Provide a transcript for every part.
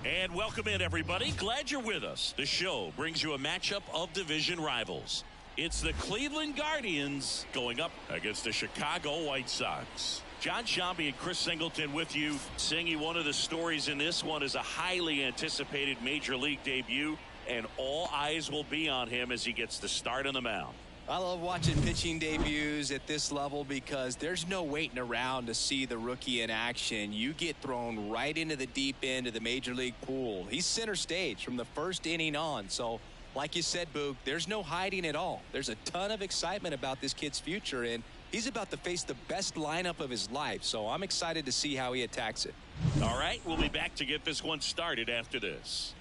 And welcome in, everybody. Glad you're with us. The show brings you a matchup of division rivals. It's the Cleveland Guardians going up against the Chicago White Sox. John Shambi and Chris Singleton with you. Singy, one of the stories in this one is a highly anticipated Major League debut, and all eyes will be on him as he gets the start on the mound. I love watching pitching debuts at this level because there's no waiting around to see the rookie in action. You get thrown right into the deep end of the Major League pool. He's center stage from the first inning on. So, like you said, Boog, there's no hiding at all. There's a ton of excitement about this kid's future, and he's about to face the best lineup of his life. So I'm excited to see how he attacks it. All right, we'll be back to get this one started after this.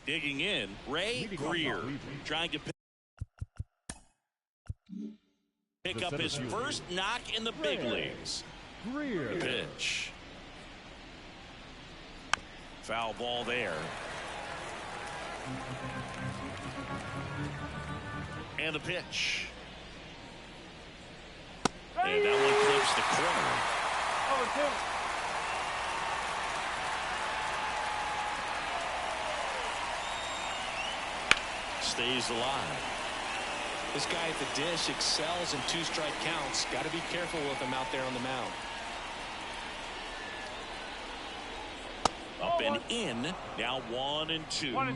Digging in, Ray Greer trying to pick up his first knock in the big leagues. Pitch. Foul ball there. And the pitch. And that one clips the corner. 0-2. Stays alive. This guy at the dish excels in two-strike counts. Got to be careful with him out there on the mound. Up and in. Now 1-2. 1-2.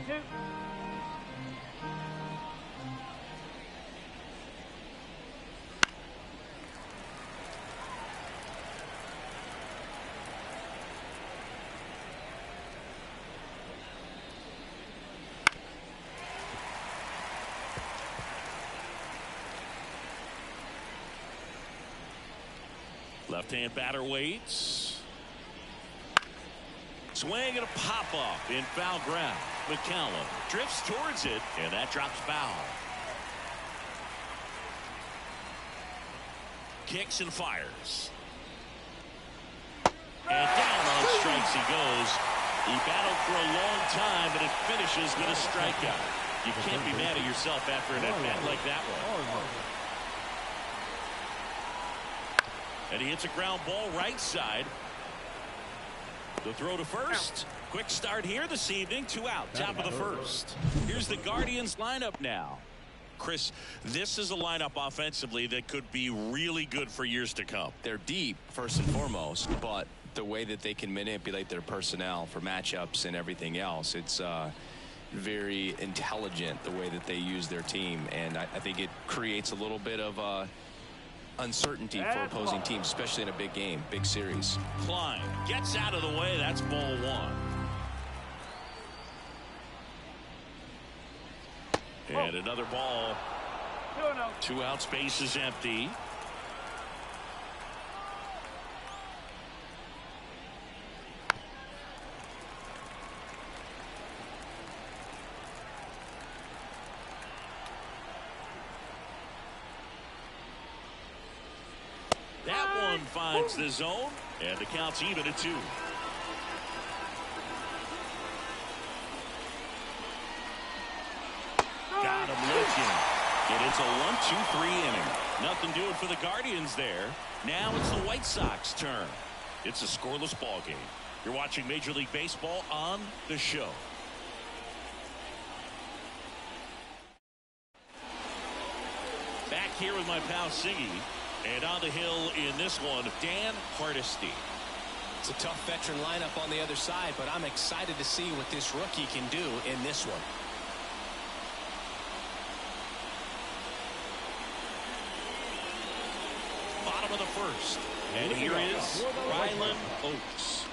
Left-hand batter waits. Swing and a pop-up in foul ground. McCallum drifts towards it, and that drops foul. Kicks and fires. And down on strikes he goes. He battled for a long time, but it finishes with a strikeout. You can't be mad at yourself after an at-bat like that one. And he hits a ground ball right side. The throw to first. Quick start here this evening. 2 out. Top of the first. Here's the Guardians lineup now. Chris, this is a lineup offensively that could be really good for years to come. They're deep, first and foremost, but the way that they can manipulate their personnel for matchups and everything else, it's very intelligent the way that they use their team. And I think it creates a little bit of uncertainty for opposing teams, especially in a big game, big series. Klein gets out of the way. That's ball 1. And another ball. 2 out, space is empty. That one finds the zone, and the count's even at 2. Got him looking. And it's a 1-2-3 inning. Nothing doing for the Guardians there. Now it's the White Sox turn. It's a scoreless ball game. You're watching Major League Baseball on the show. Back here with my pal Singy. And on the hill in this one, Dan Hardesty. It's a tough veteran lineup on the other side, but I'm excited to see what this rookie can do in this one. Bottom of the first. And here is Rylan Oates.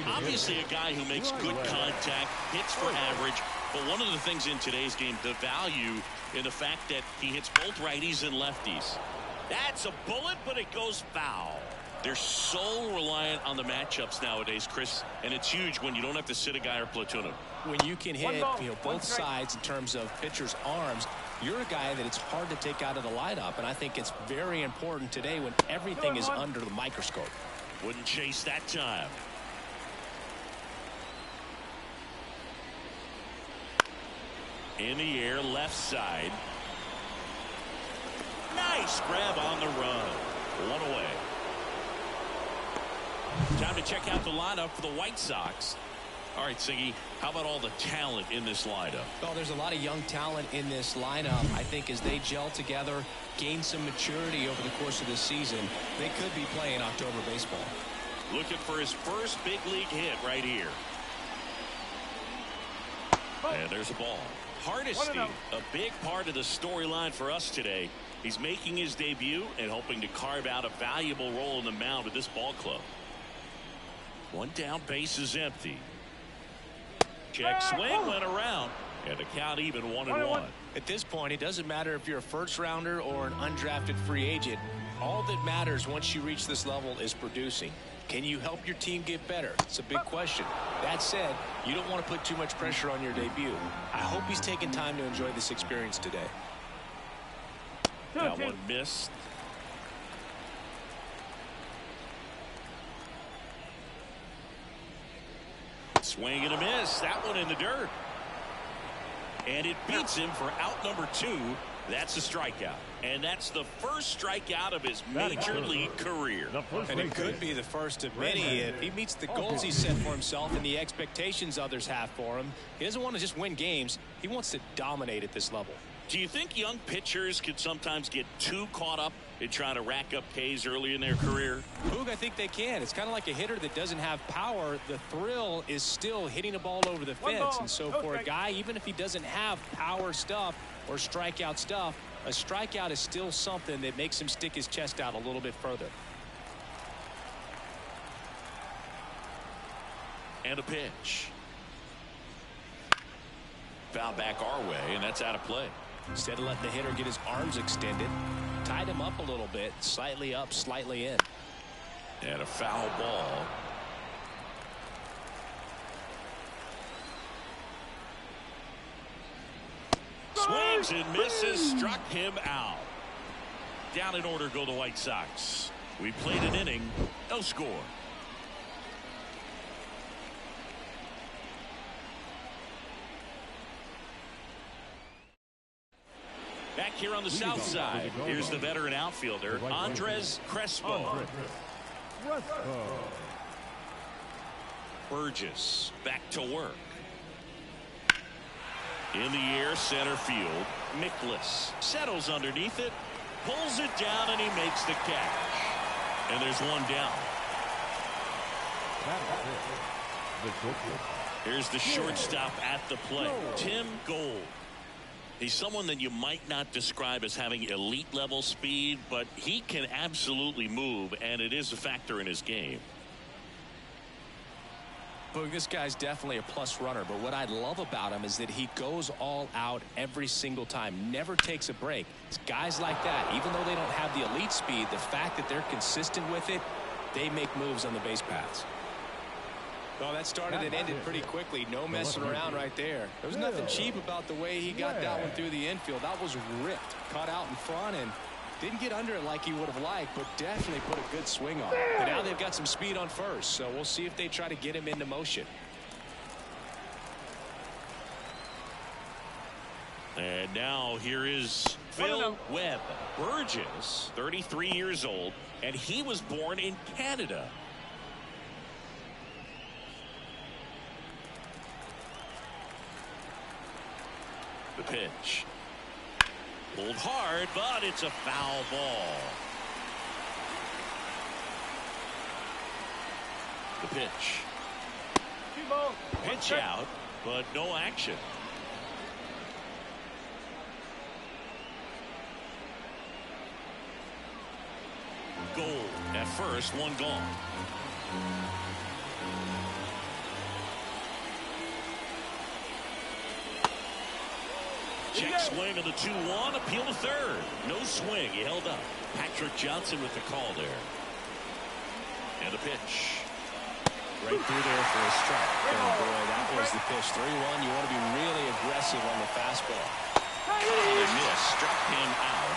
Obviously a guy who makes good contact, hits for average, but one of the things in today's game, the value in the fact that he hits both righties and lefties. That's a bullet, but it goes foul. They're so reliant on the matchups nowadays, Chris, and it's huge when you don't have to sit a guy or platoon him. When you can hit both sides in terms of pitchers' arms, you're a guy that it's hard to take out of the lineup, and I think it's very important today when everything is under the microscope. Wouldn't chase that time. In the air, left side. Nice grab on the run. One away. Time to check out the lineup for the White Sox. All right, Siggy, how about all the talent in this lineup? Well, there's a lot of young talent in this lineup. I think as they gel together, gain some maturity over the course of this season, they could be playing October baseball. Looking for his first big league hit right here. And there's a ball. Hardesty, a big part of the storyline for us today. He's making his debut and hoping to carve out a valuable role in the mound with this ball club. One down, base is empty. Check swing went around, and the count even 1-1. At this point, it doesn't matter if you're a first rounder or an undrafted free agent. All that matters once you reach this level is producing. Can you help your team get better? It's a big question. That said, you don't want to put too much pressure on your debut. I hope he's taking time to enjoy this experience today. That one missed. Swing and a miss. That one in the dirt. And it beats him for out number 2. That's a strikeout. And that's the first strikeout of his major league career. And it could be the first of many if he meets the goals he set for himself and the expectations others have for him. He doesn't want to just win games. He wants to dominate at this level. Do you think young pitchers could sometimes get too caught up in trying to rack up Ks early in their career? Boog, I think they can. It's kind of like a hitter that doesn't have power. The thrill is still hitting a ball over the fence. And so for a guy, even if he doesn't have power stuff or strikeout stuff, a strikeout is still something that makes him stick his chest out a little bit further. And a pitch. Foul back our way, and that's out of play. Instead of letting the hitter get his arms extended, tied him up a little bit, slightly up, slightly in. And a foul ball. Swings and misses, struck him out. Down in order go the White Sox. We played an inning, no score. Back here on the south side, here's the veteran outfielder, Andres Crespo. Burgess back to work. In the air, center field. Mikolas settles underneath it, pulls it down, and he makes the catch. And there's one down. Here's the shortstop at the plate, Tim Gold. He's someone that you might not describe as having elite level speed, but he can absolutely move, and it is a factor in his game. Boog, this guy's definitely a plus runner, but what I love about him is that he goes all out every single time, never takes a break. It's guys like that, even though they don't have the elite speed, the fact that they're consistent with it, they make moves on the base paths. Well, that started and ended pretty quickly. No messing around right there. There was nothing cheap about the way he got that one through the infield. That was ripped, caught out in front, and didn't get under it like he would have liked, but definitely put a good swing on it. And now they've got some speed on first, so we'll see if they try to get him into motion. And now here is Phil Webb. Burgess, 33 years old, and he was born in Canada. The pitch. Pulled hard, but it's a foul ball. The pitch. Pitch out, but no action. Gold at first, one gone. Check swing on the 2-1, appeal to third. No swing, he held up. Patrick Johnson with the call there. And the pitch. Right through there for a strike. Oh boy, that was the pitch. 3-1, you want to be really aggressive on the fastball. Oh, miss, struck him out.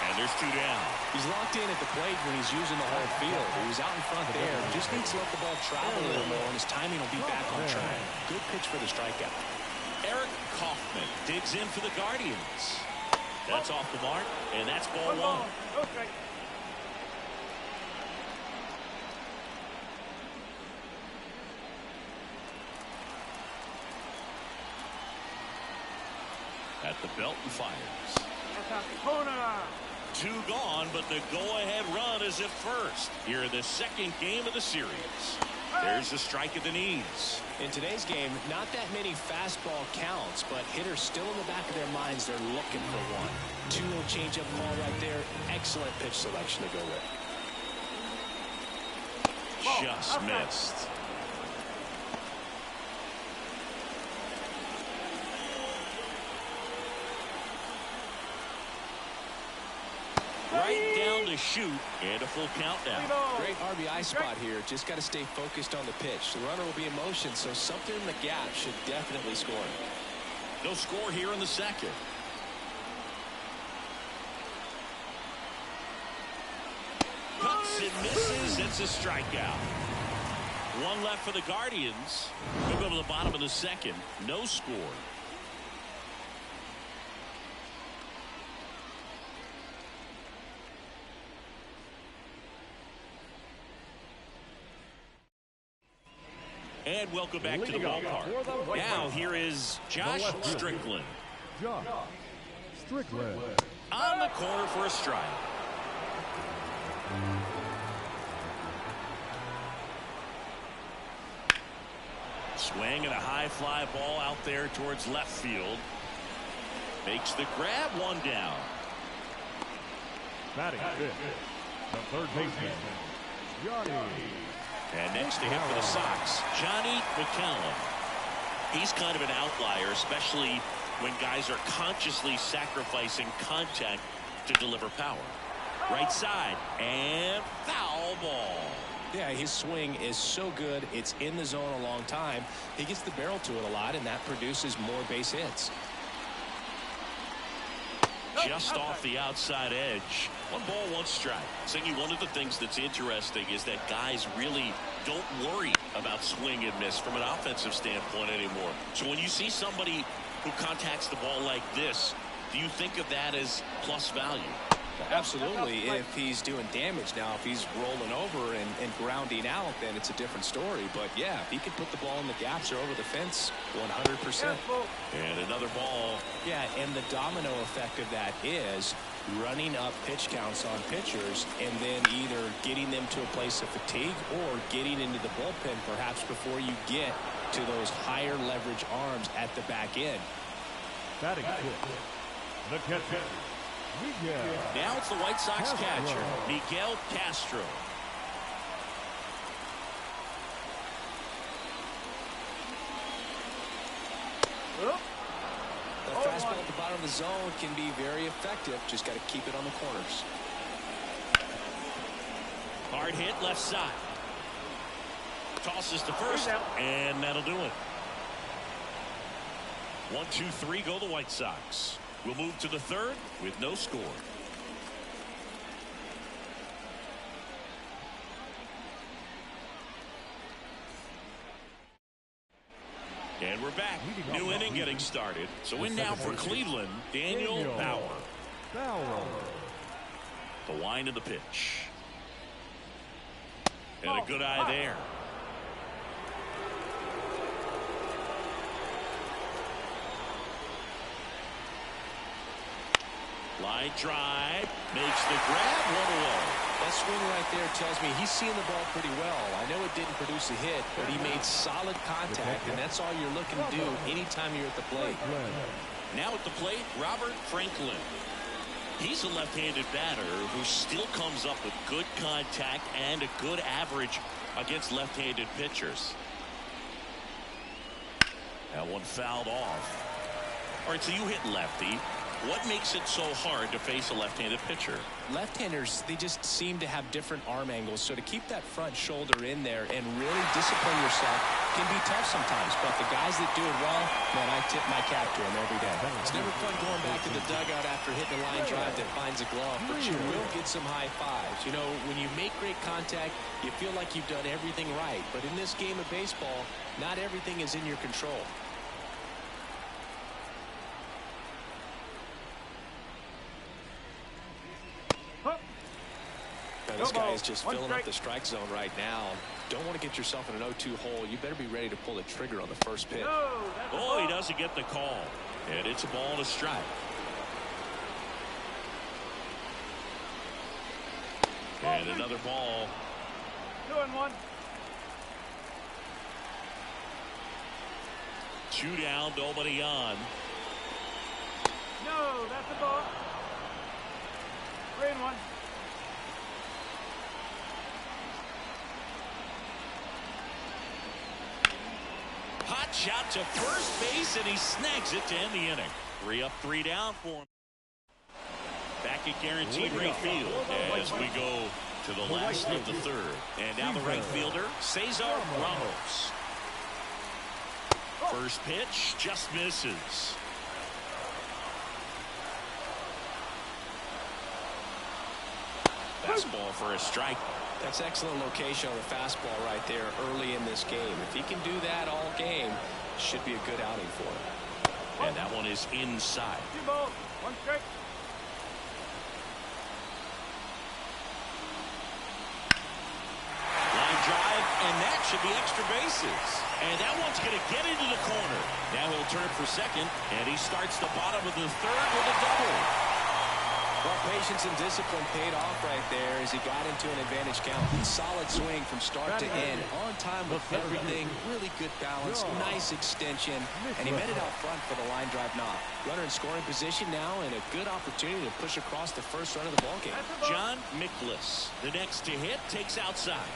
And there's 2 down. He's locked in at the plate when he's using the whole field. He was out in front there. Just needs to let the ball travel a little more, and his timing will be back on track. Good pitch for the strikeout. Eric Coffman digs in for the Guardians. That's off the mark, and that's ball 1. Belton fires. Two gone, but the go-ahead run is at first here in the second game of the series. There's a strike at the knees. In today's game, not that many fastball counts, but hitters still in the back of their minds, they're looking for one. 2-0 changeup call right there. Excellent pitch selection to go with. Just missed. Right down to shoot, and a full count now. Great RBI spot here. Just got to stay focused on the pitch. The runner will be in motion, so something in the gap should definitely score. No score here in the second. Cuts and misses. It's a strikeout. One left for the Guardians. We'll go to the bottom of the second. No score. And welcome back to the ballpark. Now here is Josh Strickland. Josh Strickland. On the corner for a strike. Swing and a high fly ball out there towards left field. Makes the grab, one down. Batting fifth, the third baseman, Johnny. And next to him for the Sox, Johnny McCallum. He's kind of an outlier, especially when guys are consciously sacrificing contact to deliver power. Right side, and foul ball. Yeah, his swing is so good. It's in the zone a long time. He gets the barrel to it a lot, and that produces more base hits. Just off the outside edge. 1 ball, 1 strike. Saying one of the things that's interesting is that guys really don't worry about swing and miss from an offensive standpoint anymore. So when you see somebody who contacts the ball like this, do you think of that as plus value? Absolutely. If he's doing damage now, if he's rolling over and grounding out, then it's a different story. But yeah, if he can put the ball in the gaps or over the fence, 100%. And another ball. Yeah, and the domino effect of that is running up pitch counts on pitchers and then either getting them to a place of fatigue or getting into the bullpen perhaps before you get to those higher leverage arms at the back end. Batting fifth, the catcher, Miguel. Now it's the White Sox catcher, Miguel Castro. The fastball at the bottom of the zone can be very effective. Just got to keep it on the corners. Hard hit left side. Tosses to first, and that'll do it. 1, 2, 3 go the White Sox. We'll move to the third with no score. And we're back. New inning getting started. So in now for Cleveland, Daniel Bauer. The wind of the pitch. And a good eye there. Line drive, makes the grab, 1 away. That swing right there tells me he's seeing the ball pretty well. I know it didn't produce a hit, but he made solid contact, and that's all you're looking to do anytime you're at the plate. Now at the plate, Robert Franklin. He's a left-handed batter who still comes up with good contact and a good average against left-handed pitchers. That one fouled off. All right, so you hit lefty. What makes it so hard to face a left-handed pitcher? Left-handers, they just seem to have different arm angles. So to keep that front shoulder in there and really discipline yourself can be tough sometimes. But the guys that do it well, man, I tip my cap to them every day. It's never fun going back to the dugout after hitting a line drive that finds a glove, but you will get some high fives. You know, when you make great contact, you feel like you've done everything right. But in this game of baseball, not everything is in your control. This guy is just filling up the strike zone right now. Don't want to get yourself in an 0-2 hole. You better be ready to pull the trigger on the first pitch. Oh, he doesn't get the call. And it's a ball and a strike. And another ball. 2-1. 2 down, nobody on. No, that's a ball. 3-1. Hot shot to first base, and he snags it to end the inning. 3 up, 3 down for him. Back at guaranteed right field as we go to the last of the third. And now the right fielder, Cesar Ramos. First pitch just misses. Fastball for a strike. That's excellent location on the fastball right there early in this game. If he can do that all game, should be a good outing for him. And that one is inside. 2 balls, 1 strike. Line drive, and that should be extra bases. And that one's going to get into the corner. Now he'll turn for second, and he starts the bottom of the third with a double. Well, patience and discipline paid off right there as he got into an advantage count. Solid swing from start to end. On time with everything. Really good balance. Nice extension. And he met it out front for the line drive knock. Runner in scoring position now and a good opportunity to push across the first run of the ballgame. John Mikolas, the next to hit, takes outside.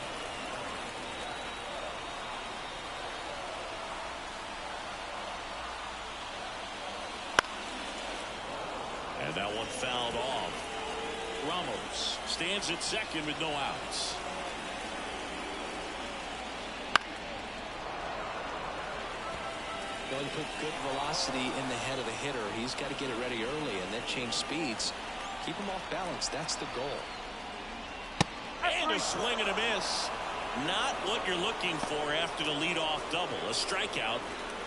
And that one fouled off. Ramos stands at second with no outs. Going to put good velocity in the head of the hitter. He's got to get it ready early and then change speeds. Keep him off balance. That's the goal. And a swing and a miss. Not what you're looking for after the leadoff double. A strikeout.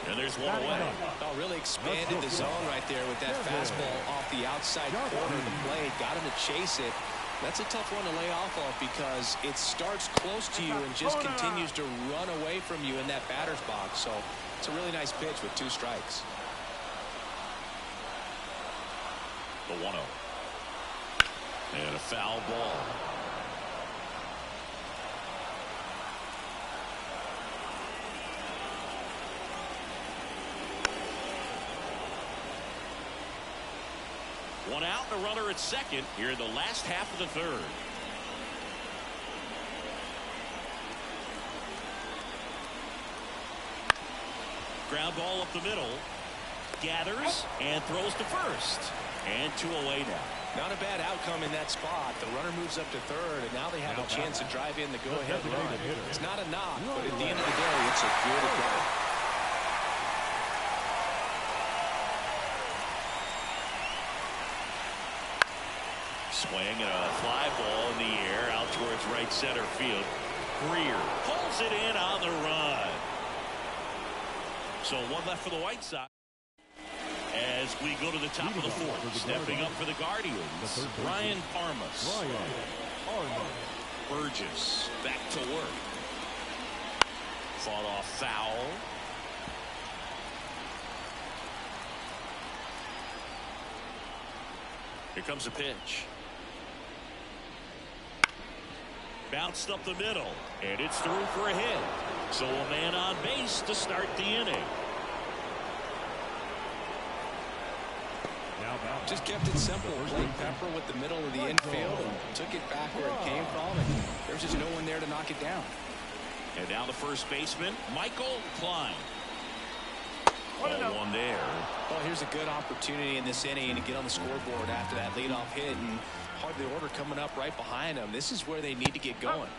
And there's one away. Oh, really expanded the zone right there with that fastball off the outside corner of the plate. Got him to chase it. That's a tough one to lay off of because it starts close to you and just continues to run away from you in that batter's box. So it's a really nice pitch with 2 strikes. The 1-0. And a foul ball. One out and a runner at second here in the last half of the third. Ground ball up the middle. Gathers and throws to first. And 2 away now. Not a bad outcome in that spot. The runner moves up to third, and now they have a chance to drive in the go-ahead run. It's not a knock, but at the end of the day, it's a good at-bat. Swing and a fly ball in the air out towards right center field. Greer pulls it in on the run. So 1 left for the White Sox. As we go to the top of the fourth, stepping up for the Guardians, Ryan Armas. Burgess back to work. Fought off foul. Here comes a pitch. Bounced up the middle, and it's through for a hit. So a man on base to start the inning. Just kept it simple. Played Pepper with the middle of the infield and took it back where it came from, and there's just no one there to knock it down. And now the first baseman, Michael Klein. Ball 1 there. Well, here's a good opportunity in this inning to get on the scoreboard after that leadoff hit, and hard the order coming up right behind them. This is where they need to get going.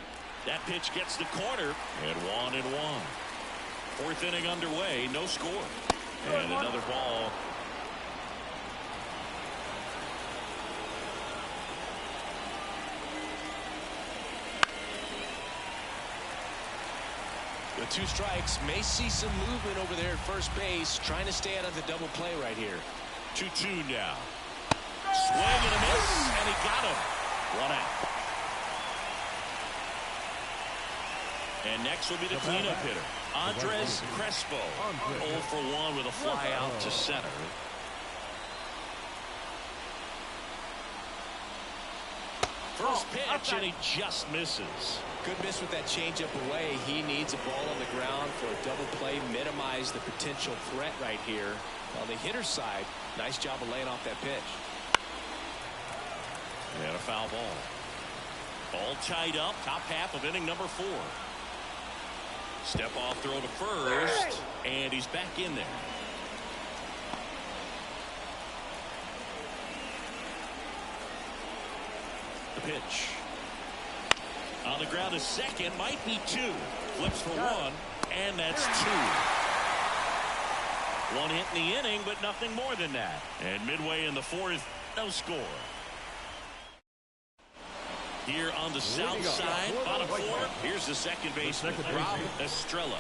That pitch gets the corner, and 1-1. Fourth inning underway, no score. And another ball. With 2 strikes, may see some movement over there at first base, trying to stay out of the double play right here. 2-2 now. Swing and a miss, and he got him. 1 out. And next will be the cleanup hitter, Andres Crespo. 0 for 1 with a fly out to center. first pitch, and he just misses. Good miss with that changeup away. He needs a ball on the ground for a double play, minimize the potential threat right here. On the hitter's side, nice job of laying off that pitch. And a foul ball. All tied up, top half of inning number 4. Step off throw to first, and he's back in there. The pitch. On the ground to second, might be 2. Flips for 1, and that's 2. 1 hit in the inning, but nothing more than that. And midway in the 4th, no score. Here on the south side, bottom 4, here's the second baseman, Rob Estrella.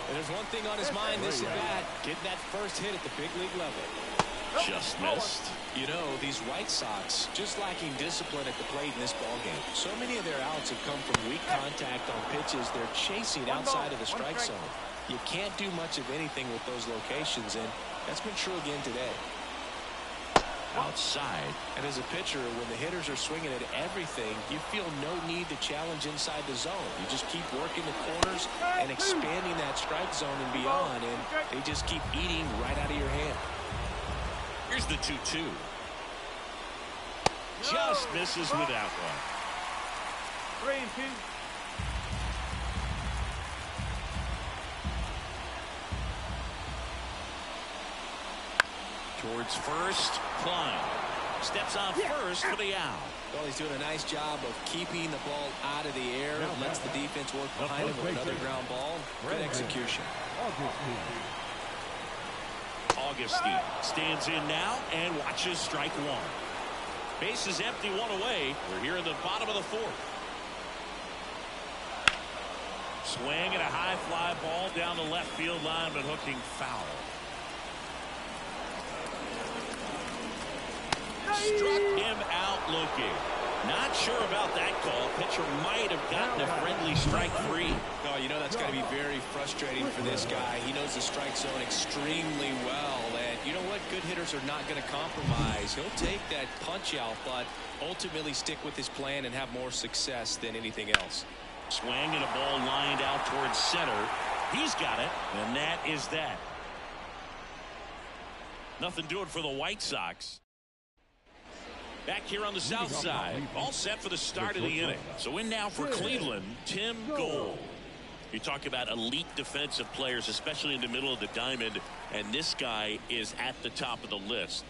And there's one thing on his mind this at bat, getting that first hit at the big league level. Just missed. You know, these White Sox just lacking discipline at the plate in this ballgame. So many of their outs have come from weak contact on pitches they're chasing outside of the strike zone. You can't do much of anything with those locations, and that's been true again today. Outside. And as a pitcher, when the hitters are swinging at everything, you feel no need to challenge inside the zone. You just keep working the corners and expanding that strike zone and beyond, and they just keep eating right out of your hand. Here's the 2-2. Just misses with that one. 3-2. Towards first, Klein steps on first for the out. Well, he's doing a nice job of keeping the ball out of the air. Lets the defense work behind him with another ground ball. Good execution. Augustine stands in now and watches strike 1. Base is empty, 1 away. We're here in the bottom of the 4th. Swing and a high fly ball down the left field line, but hooking foul. Struck him out looking. Not sure about that call. Pitcher might have gotten a friendly strike 3. Oh, you know that's got to be very frustrating for this guy. He knows the strike zone extremely well. And you know what? Good hitters are not going to compromise. He'll take that punch out, but ultimately stick with his plan and have more success than anything else. Swing and a ball lined out towards center. He's got it, and that is that. Nothing doing for the White Sox. Back here on the south side, all set for the start of the inning. So in now for Cleveland, Tim Gold. You talk about elite defensive players, especially in the middle of the diamond, and this guy is at the top of the list.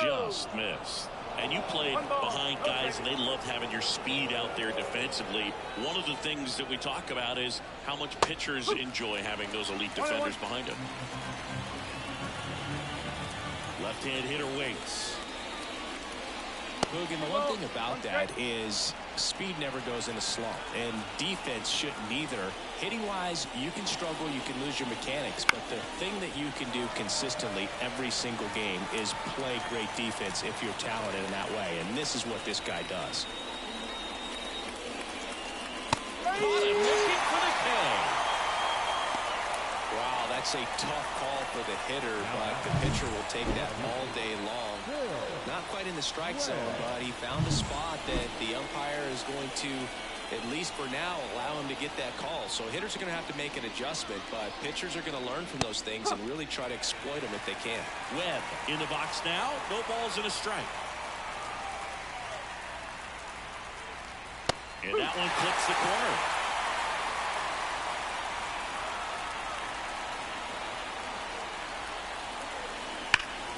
Just missed. And you played behind guys, and they love having your speed out there defensively. One of the things that we talk about is how much pitchers enjoy having those elite defenders behind them. Left-hand hitter waits. Hogan, the one thing about that is speed never goes in a slump, and defense shouldn't either. Hitting-wise, you can struggle, you can lose your mechanics, but the thing that you can do consistently every single game is play great defense if you're talented in that way, and this is what this guy does. Caught him looking for the K. Wow, that's a tough call for the hitter, but the pitcher will take that all day long. Not quite in the strike zone, but he found a spot that the umpire is going to, at least for now, allow him to get that call. So hitters are going to have to make an adjustment, but pitchers are going to learn from those things and really try to exploit them if they can. Webb in the box now. No balls and a strike. And that one clips the corner.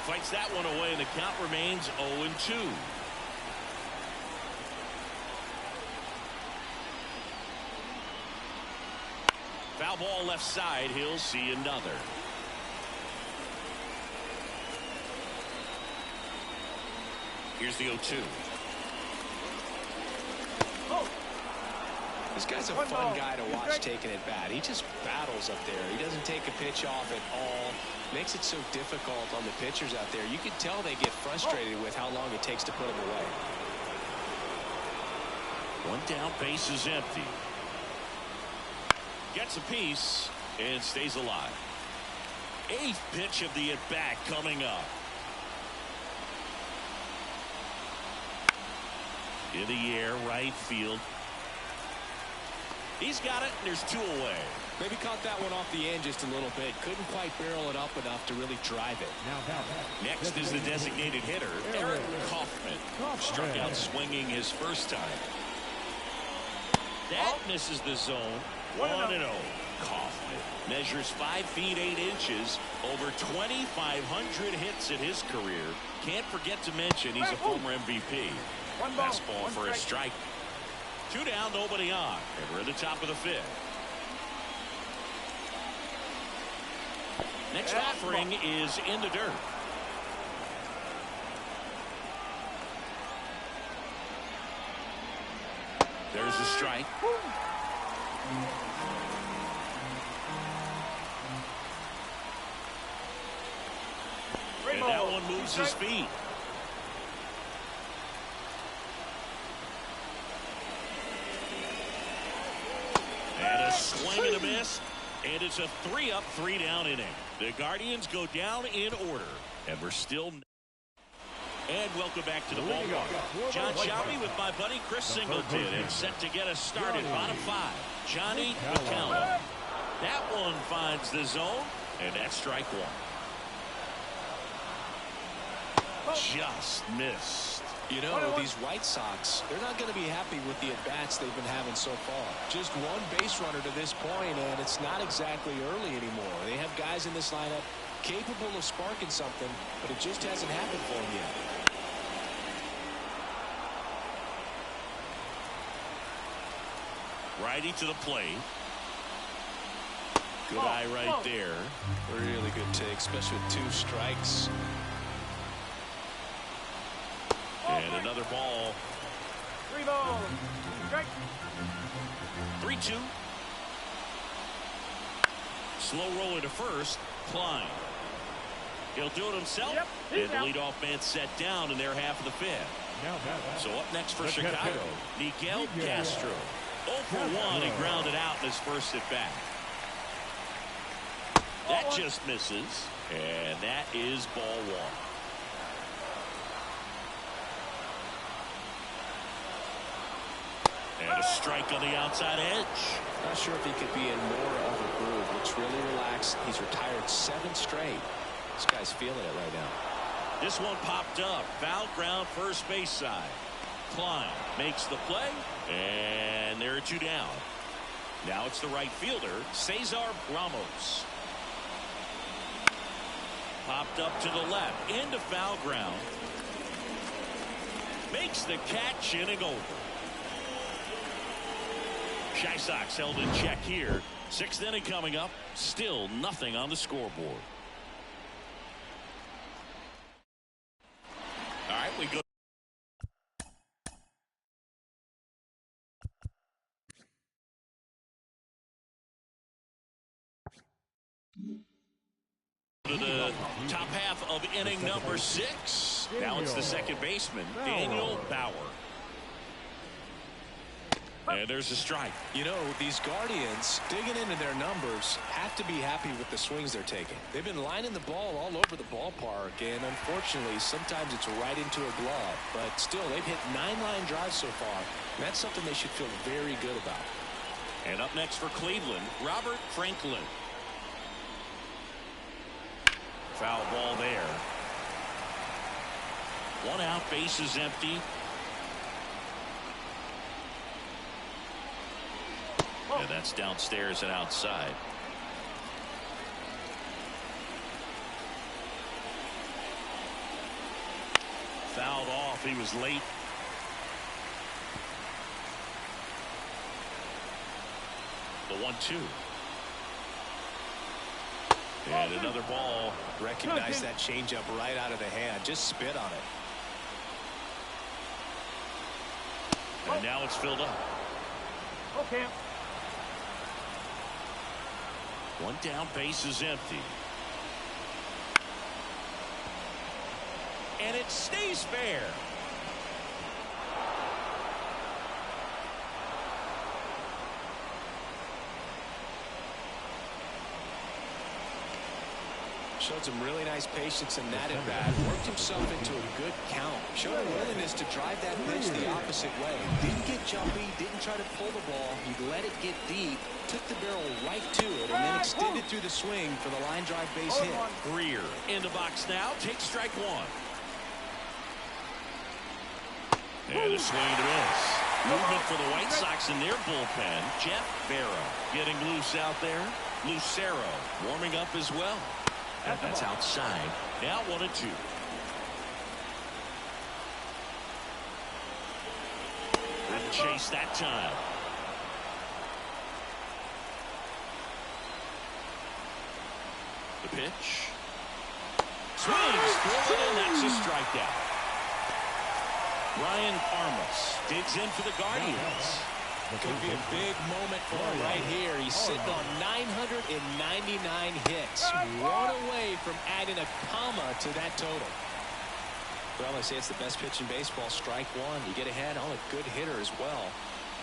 Fights that one away, and the count remains 0-2. Foul ball left side. He'll see another. Here's the 0-2. This guy's a fun guy to watch taking at bat. He just battles up there. He doesn't take a pitch off at all. Makes it so difficult on the pitchers out there. You can tell they get frustrated with how long it takes to put him away. One down, base is empty. Gets a piece and stays alive. 8th pitch of the at-bat coming up. In the air, right field. He's got it. There's 2 away. Maybe caught that one off the end just a little bit. Couldn't quite barrel it up enough to really drive it. Next is the designated hitter, Coffman. Struck out swinging his first time. That misses the zone. 1-0. Coffman measures 5 feet 8 inches, over 2,500 hits in his career. Can't forget to mention he's a former MVP. Fastball for a strike. 2 down, nobody on, and we're at the top of the 5th. Next offering is in the dirt. There's a strike. And that one moves his feet. And a swing and a miss. And it's a 3-up, 3-down inning. The Guardians go down in order. And we're still... And welcome back to the ballpark. John Shelby with my buddy Chris Singleton and set to get us started. Bottom 5. Johnny McCown. That one finds the zone, and that's strike 1. Just missed. You know, these White Sox, they're not going to be happy with the at-bats they've been having so far. Just one base runner to this point, and it's not exactly early anymore. They have guys in this lineup capable of sparking something, but it just hasn't happened for them yet. Righty to the plate. Good eye right there. Really good take, especially with 2 strikes. And another ball. 3 balls. Strike. 3-2. Slow roller to first. Klein. He'll do it himself. Yep, And the leadoff man set down in their half of the 5th. So up next for Chicago, Miguel Castro. 0 for 1. He grounded out in his first at bat. That just misses. And that is ball 1. And a strike on the outside edge. Not sure if he could be in more of a groove. Looks really relaxed. He's retired 7 straight. This guy's feeling it right now. This one popped up. Foul ground first base side. Klein makes the play. And there are 2 down. Now it's the right fielder, Cesar Ramos. Popped up to the left. Into foul ground. Makes the catch, inning over. Chi Sox held in check here. 6th inning coming up. Still nothing on the scoreboard. All right, we go. To the top half of inning number 6. Now it's the second baseman, Daniel Bauer. And there's a strike. You know, these Guardians, digging into their numbers, have to be happy with the swings they're taking. They've been lining the ball all over the ballpark, and unfortunately, sometimes it's right into a glove. But still, they've hit 9 line drives so far. And that's something they should feel very good about. And up next for Cleveland, Robert Franklin. Foul ball there. 1 out, base is empty. And that's downstairs and outside. Fouled off. He was late. The 1-2. And another ball. Recognize that changeup right out of the hand. Just spit on it. And now it's filled up. Okay. 1 down, base is empty. And it stays fair. Showed some really nice patience in that at bat. Worked himself into a good count. Showed a willingness to drive that pitch the opposite way. Didn't get jumpy. Didn't try to pull the ball. He let it get deep. Took the barrel right to it and then extended through the swing for the line drive base hit. Greer in the box now. Takes strike one. And a swing and a miss. Movement for the White Sox in their bullpen. Jeff Vera getting loose out there. Lucero warming up as well. And that's outside. Now 1-2. Didn't chase that time. The pitch. Swings through it, and that's a strikeout. Ryan Armas digs in for the Guardians. Could be a big moment for him right here. He's sitting on 999 hits. One away from adding a comma to that total. Well, I say it's the best pitch in baseball. Strike one. You get ahead on a good hitter as well.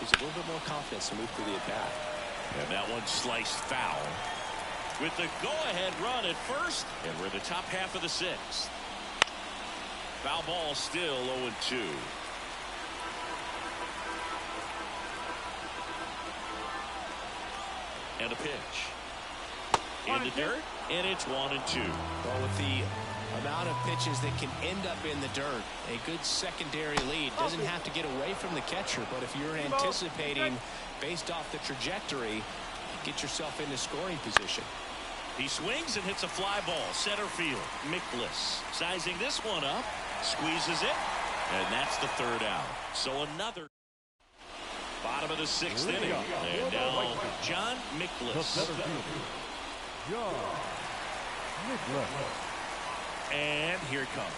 Gives a little bit more confidence to move through the at-bat. And that one sliced foul. With the go-ahead run at first, and we're in the top half of the sixth. Foul ball still 0-2. And a pitch. In the dirt, and it's 1-2. Well, with the amount of pitches that can end up in the dirt, a good secondary lead doesn't have to get away from the catcher, but if you're anticipating based off the trajectory, get yourself into scoring position. He swings and hits a fly ball center field. Mikolas sizing this one up, squeezes it, and that's the third out. So another bottom of the sixth inning, and now John Mikolas. And here it comes.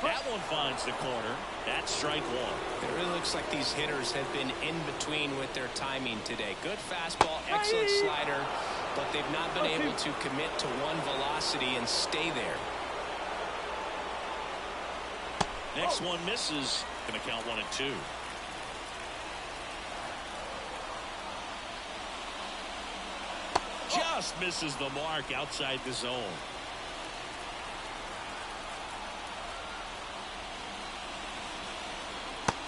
That one finds the corner. That's strike one. It really looks like these hitters have been in between with their timing today. Good fastball, excellent slider, but they've not been able to commit to one velocity and stay there. Next one misses. Going to count 1-2. Just misses the mark outside the zone.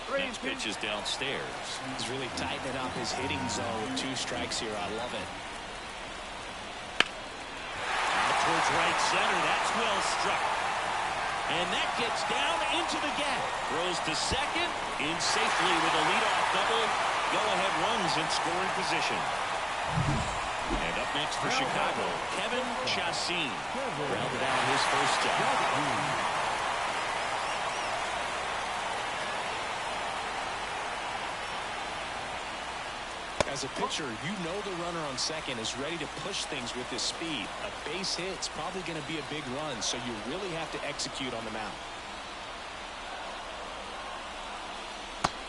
Next pitch is downstairs. He's really tightening up his hitting zone with 2 strikes here. I love it. Out towards right center. That's well struck. And that gets down into the gap. Throws to second. In safely with a leadoff double. Go-ahead runs in scoring position. And up next for Chicago, Kevin Chacin. Rounded out his first time. As a pitcher, you know the runner on second is ready to push things with his speed. A base hit's probably going to be a big run, so you really have to execute on the mound.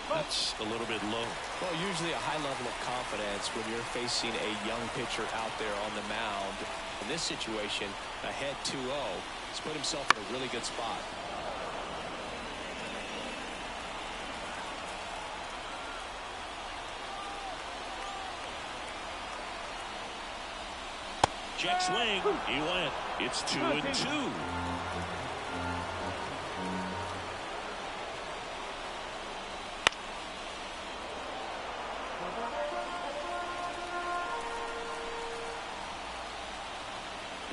That's a little bit low. Well, usually a high level of confidence when you're facing a young pitcher out there on the mound. In this situation, ahead 2-0, he's put himself in a really good spot. Check swing. He went. It's 2-2.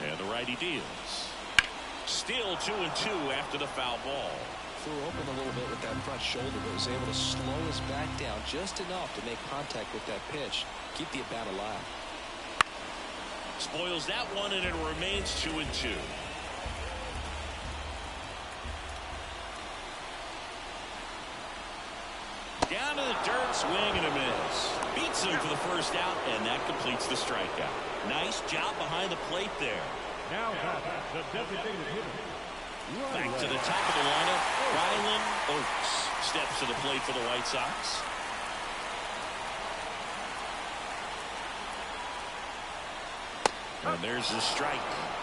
And the righty deals. Still 2-2 after the foul ball. Flew open a little bit with that front shoulder, but was able to slow his back down just enough to make contact with that pitch. Keep the at-bat alive. Spoils that one, and it remains 2-2. Down to the dirt, swing and a miss. Beats him for the first out, and that completes the strikeout. Nice job behind the plate there. Now the designated hitter. Back to the top of the lineup, Rylan Oates steps to the plate for the White Sox. And there's the strike.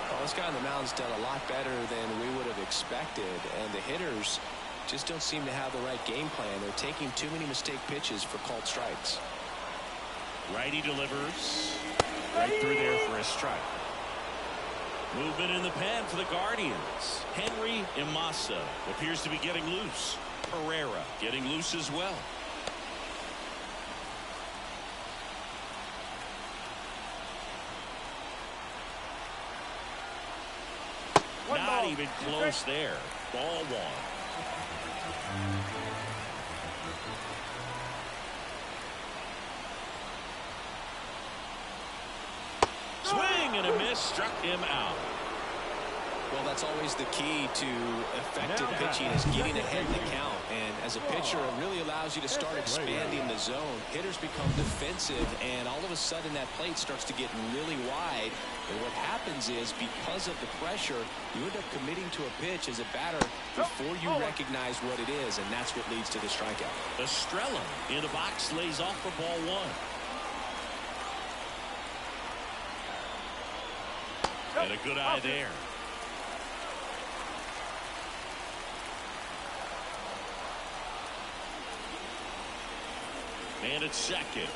Well, this guy on the mound's done a lot better than we would have expected, and the hitters just don't seem to have the right game plan. They're taking too many mistake pitches for called strikes. Righty delivers right through there for a strike. Movement in the pen for the Guardians. Henry Imasa appears to be getting loose. Pereira getting loose as well. Not even close there. Ball one. Swing and a miss, struck him out. Well, that's always the key to effective pitching, is getting ahead in the count. And as a pitcher, it really allows you to start expanding the zone. Hitters become defensive, and all of a sudden that plate starts to get really wide. And what happens is, because of the pressure, you end up committing to a pitch as a batter before you recognize what it is, and that's what leads to the strikeout. Estrella in the box lays off for ball one. And a good eye there. And it's second.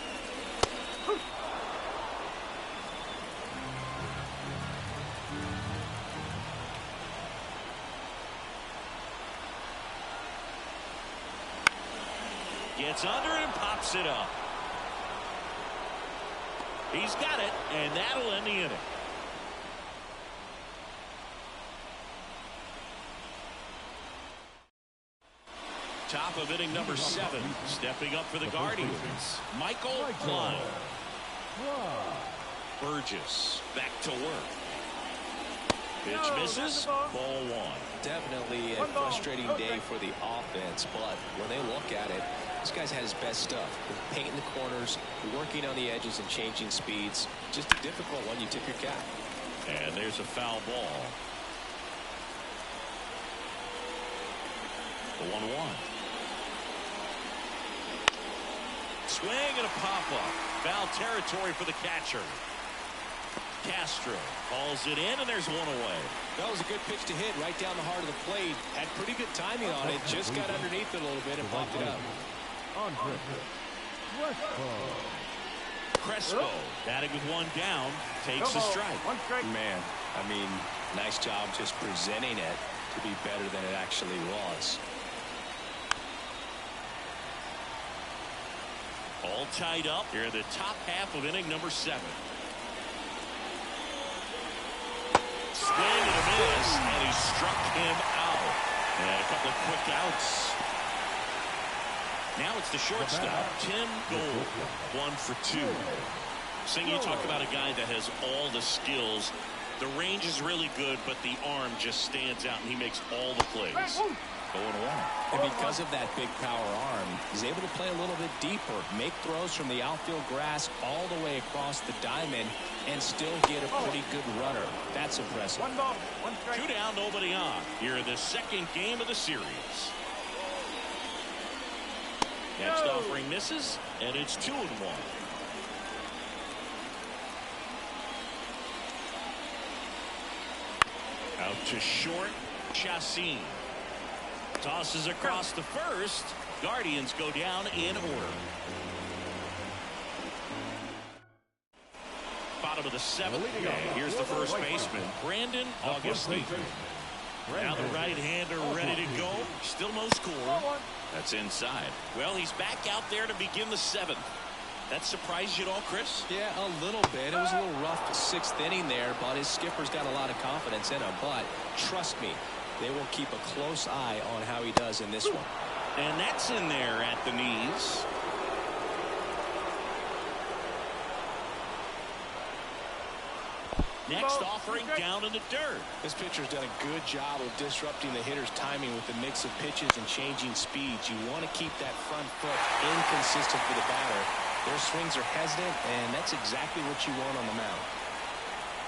Gets under it and pops it up. He's got it, and that'll end the inning. Top of inning number 7. Stepping up for the Guardians, Michael Klein. Burgess back to work. Pitch misses. Ball one. Definitely a frustrating day for the offense, but when they look at it, this guy's had his best stuff. Painting the corners, working on the edges and changing speeds. Just a difficult one. You tip your cap. And there's a foul ball. The 1-1. Swing and a pop-up. Foul territory for the catcher. Castro calls it in, and there's one away. That was a good pitch to hit right down the heart of the plate. Had pretty good timing on it. Just got underneath it a little bit and popped it up. Crespo batting with one down, takes a strike. Man, I mean, nice job just presenting it to be better than it actually was. All tied up here in the top half of inning number 7. Swing and a miss, and he struck him out. And a couple of quick outs. Now it's the shortstop, Tim Gold, 1 for 2. Sing, you talk about a guy that has all the skills. The range is really good, but the arm just stands out, and he makes all the plays. Going along. And because of that big power arm, he's able to play a little bit deeper, make throws from the outfield grass all the way across the diamond, and still get a pretty good runner. That's impressive. 2 down, nobody on. Here in the second game of the series. Next offering misses, and it's 2-1. Out to short, Chassin. Tosses across the first. Guardians go down in order. Bottom of the 7th. And here's the first baseman, Brandon Augustine. Now the right-hander ready to go. Still no score. That's inside. Well, he's back out there to begin the 7th. That surprised you at all, Chris? Yeah, a little bit. It was a little rough 6th inning there, but his skipper's got a lot of confidence in him. But trust me, they will keep a close eye on how he does in this one. And that's in there at the knees. Next offering down in the dirt. This pitcher's done a good job of disrupting the hitter's timing with the mix of pitches and changing speeds. You want to keep that front foot inconsistent for the batter. Their swings are hesitant, and that's exactly what you want on the mound.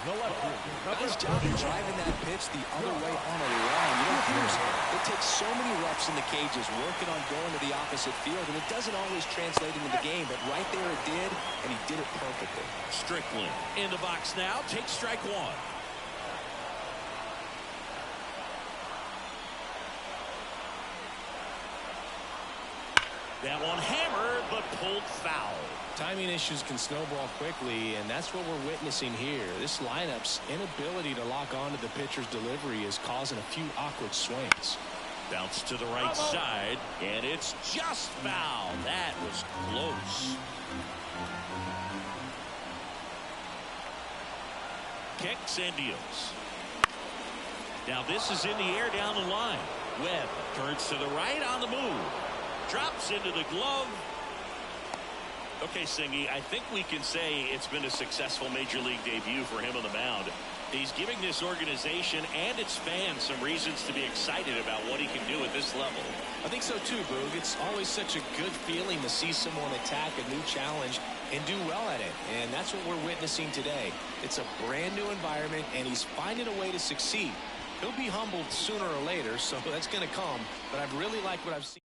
Nice job of driving that pitch the other way on a line. You know, hitters, they take so many reps in the cages working on going to the opposite field, and it doesn't always translate into the game, but right there it did, and he did it perfectly. Strickland in the box now, takes strike 1. That one hammered, but pulled foul. Timing issues can snowball quickly, and that's what we're witnessing here. This lineup's inability to lock onto the pitcher's delivery is causing a few awkward swings. Bounce to the right side, and it's just foul. That was close. Kicks and deals. Now this is in the air down the line. Webb turns to the right on the move. Drops into the glove. Okay, Singy, I think we can say it's been a successful Major League debut for him on the mound. He's giving this organization and its fans some reasons to be excited about what he can do at this level. I think so too, Boog. It's always such a good feeling to see someone attack a new challenge and do well at it. And that's what we're witnessing today. It's a brand new environment, and he's finding a way to succeed. He'll be humbled sooner or later, so that's going to come. But I've really liked what I've seen.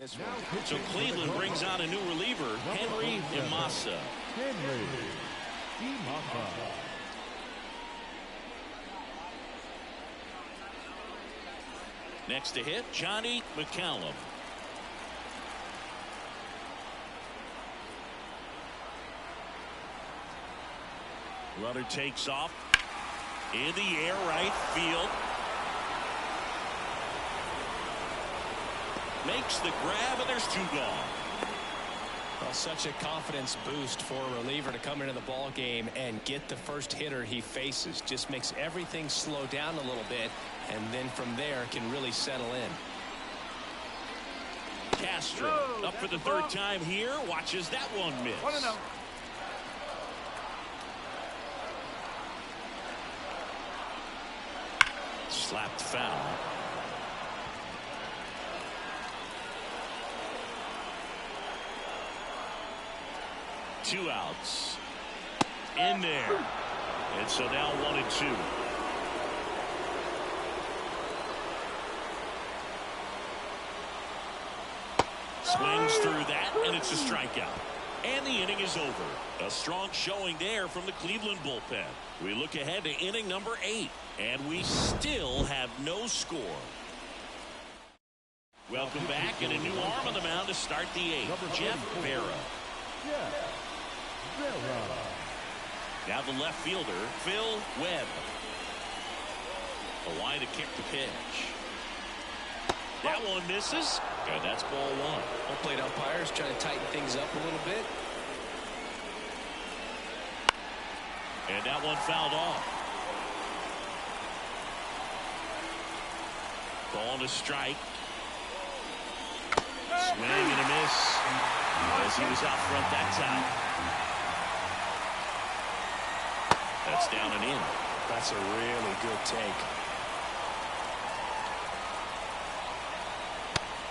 So Cleveland brings on a new reliever, Henry Imasa. Henry Imasa. Next to hit, Johnny McCallum. Runner takes off. In the air, right field. Makes the grab, and there's two gone. Well, such a confidence boost for a reliever to come into the ball game and get the first hitter he faces. Just makes everything slow down a little bit, and then from there can really settle in. Castro up for the third time here. Watches that one miss. 1-0. Slapped foul. Two outs. In there. And so now 1-2. Swings through that, and it's a strikeout. And the inning is over. A strong showing there from the Cleveland bullpen. We look ahead to inning number 8, and we still have no score. Welcome back, and a new arm on the mound to start the 8th. Jeff Berra. Now the left fielder, Phil Webb. A line to kick the pitch. That one misses, and that's ball 1. Home plate umpires trying to tighten things up a little bit. And that one fouled off. Ball to strike. Swing and a miss as he was out front that time. That's down and in. That's a really good take.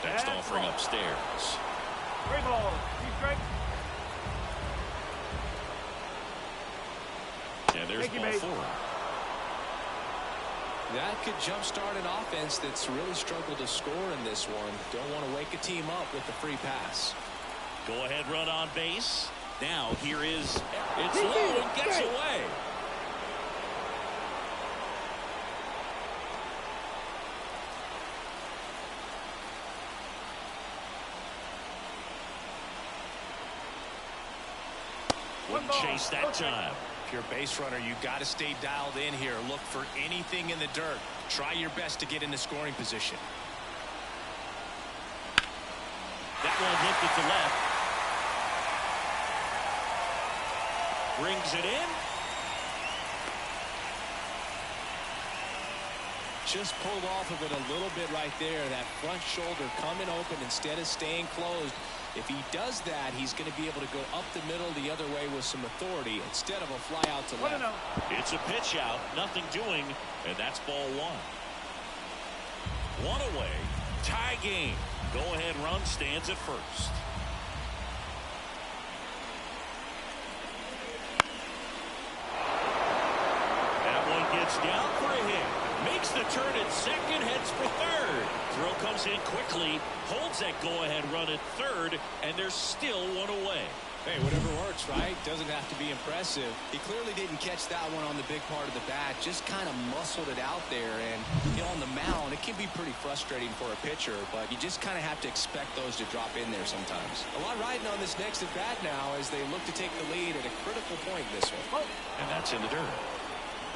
Next offering upstairs. 3 balls. 2 strikes. And there's ball 4. That could jumpstart an offense that's really struggled to score in this one. Don't want to wake a team up with the free pass. Go ahead run on base. Now here is, it's low and gets away. Wouldn't chase that time. If you're a base runner, you got to stay dialed in here. Look for anything in the dirt. Try your best to get into scoring position. That one hit at the left. Brings it in. Just pulled off of it a little bit right there. That front shoulder coming open instead of staying closed. If he does that, he's going to be able to go up the middle the other way with some authority instead of a fly out to left. It's a pitch out, nothing doing, and that's ball 1. 1 away, tie game. Go ahead run stands at first. That one gets down for a hit. Makes the turn at second, heads for third. Throw comes in quickly, holds that go-ahead run at third, and there's still 1 away. Hey, whatever works, right? Doesn't have to be impressive. He clearly didn't catch that one on the big part of the bat. Just kind of muscled it out there. And, you know, on the mound, it can be pretty frustrating for a pitcher, but you just kind of have to expect those to drop in there sometimes. A lot riding on this next at bat now as they look to take the lead at a critical point this one. And that's in the dirt.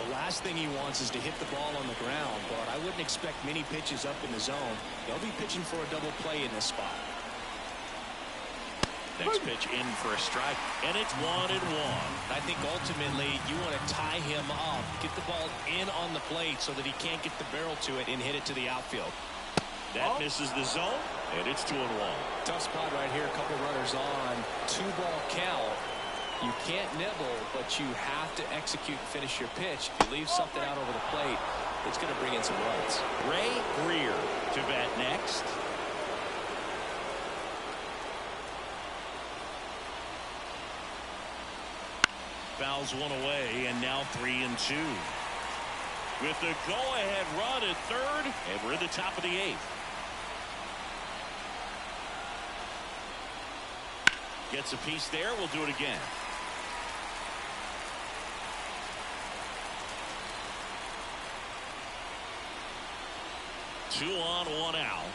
The last thing he wants is to hit the ball on the ground, but I wouldn't expect many pitches up in the zone. They'll be pitching for a double play in this spot. Next pitch in for a strike, and it's 1-1. I think ultimately you want to tie him up, get the ball in on the plate so that he can't get the barrel to it and hit it to the outfield. That misses the zone, and it's 2-1. Tough spot right here. A couple runners on. 2-ball count. You can't nibble, but you have to execute and finish your pitch. If you leave something out over the plate, it's going to bring in some runs. Ray Greer to bat next. Fouls one away, and now 3-2. With the go-ahead run at third, and we're at the top of the 8th. Gets a piece there. We'll do it again. Two on, one out.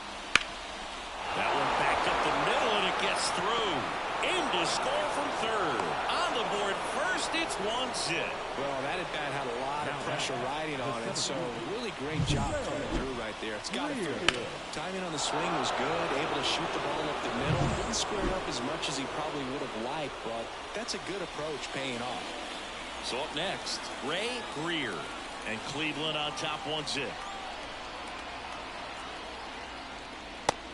That one back up the middle, and it gets through. In to score from third. On the board first, it's 1-0. Well, that at bat had a lot of pressure riding on it, so really great job coming through right there. It's got to feel good. Timing on the swing was good, able to shoot the ball up the middle. Didn't square up as much as he probably would have liked, but that's a good approach paying off. So up next, Ray Greer, and Cleveland on top 1-0.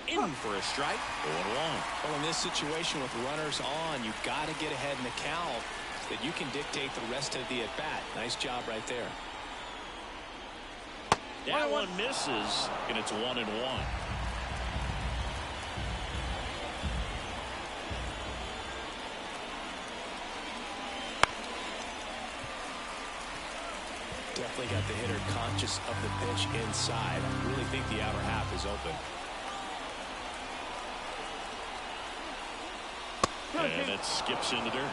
In for a strike, 0-1. Well, in this situation with runners on, you've got to get ahead in the count so that you can dictate the rest of the at-bat. Nice job right there. That one misses, and it's 1-1. Definitely got the hitter conscious of the pitch inside. I really think the outer half is open. And it skips in the dirt.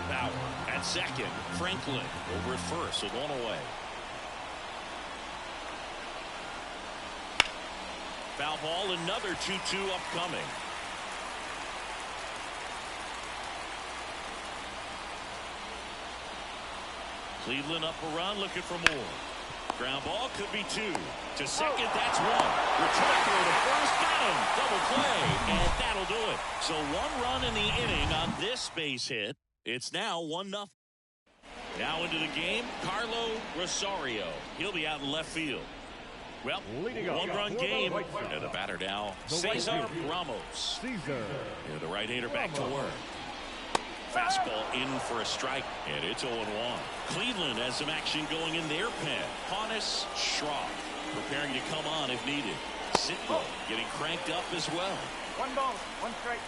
Bauer at second. Franklin over at first, so 1 away. Foul ball, another 2-2 upcoming. Cleveland up a run, looking for more. Ground ball could be 2. To second, that's 1. Return throw to first, got him. Double play, and that'll do it. So 1 run in the inning on this base hit. It's now 1-0. Now into the game, Carlo Rosario. He'll be out in left field. Well, 1-run game. And the batter now, Cesar Ramos. And the right-hander back to work. Fastball in for a strike, and it's 0-1. Cleveland has some action going in their pen. Honus Schrock preparing to come on if needed. Sitwell getting cranked up as well. 1 ball, 1 strike.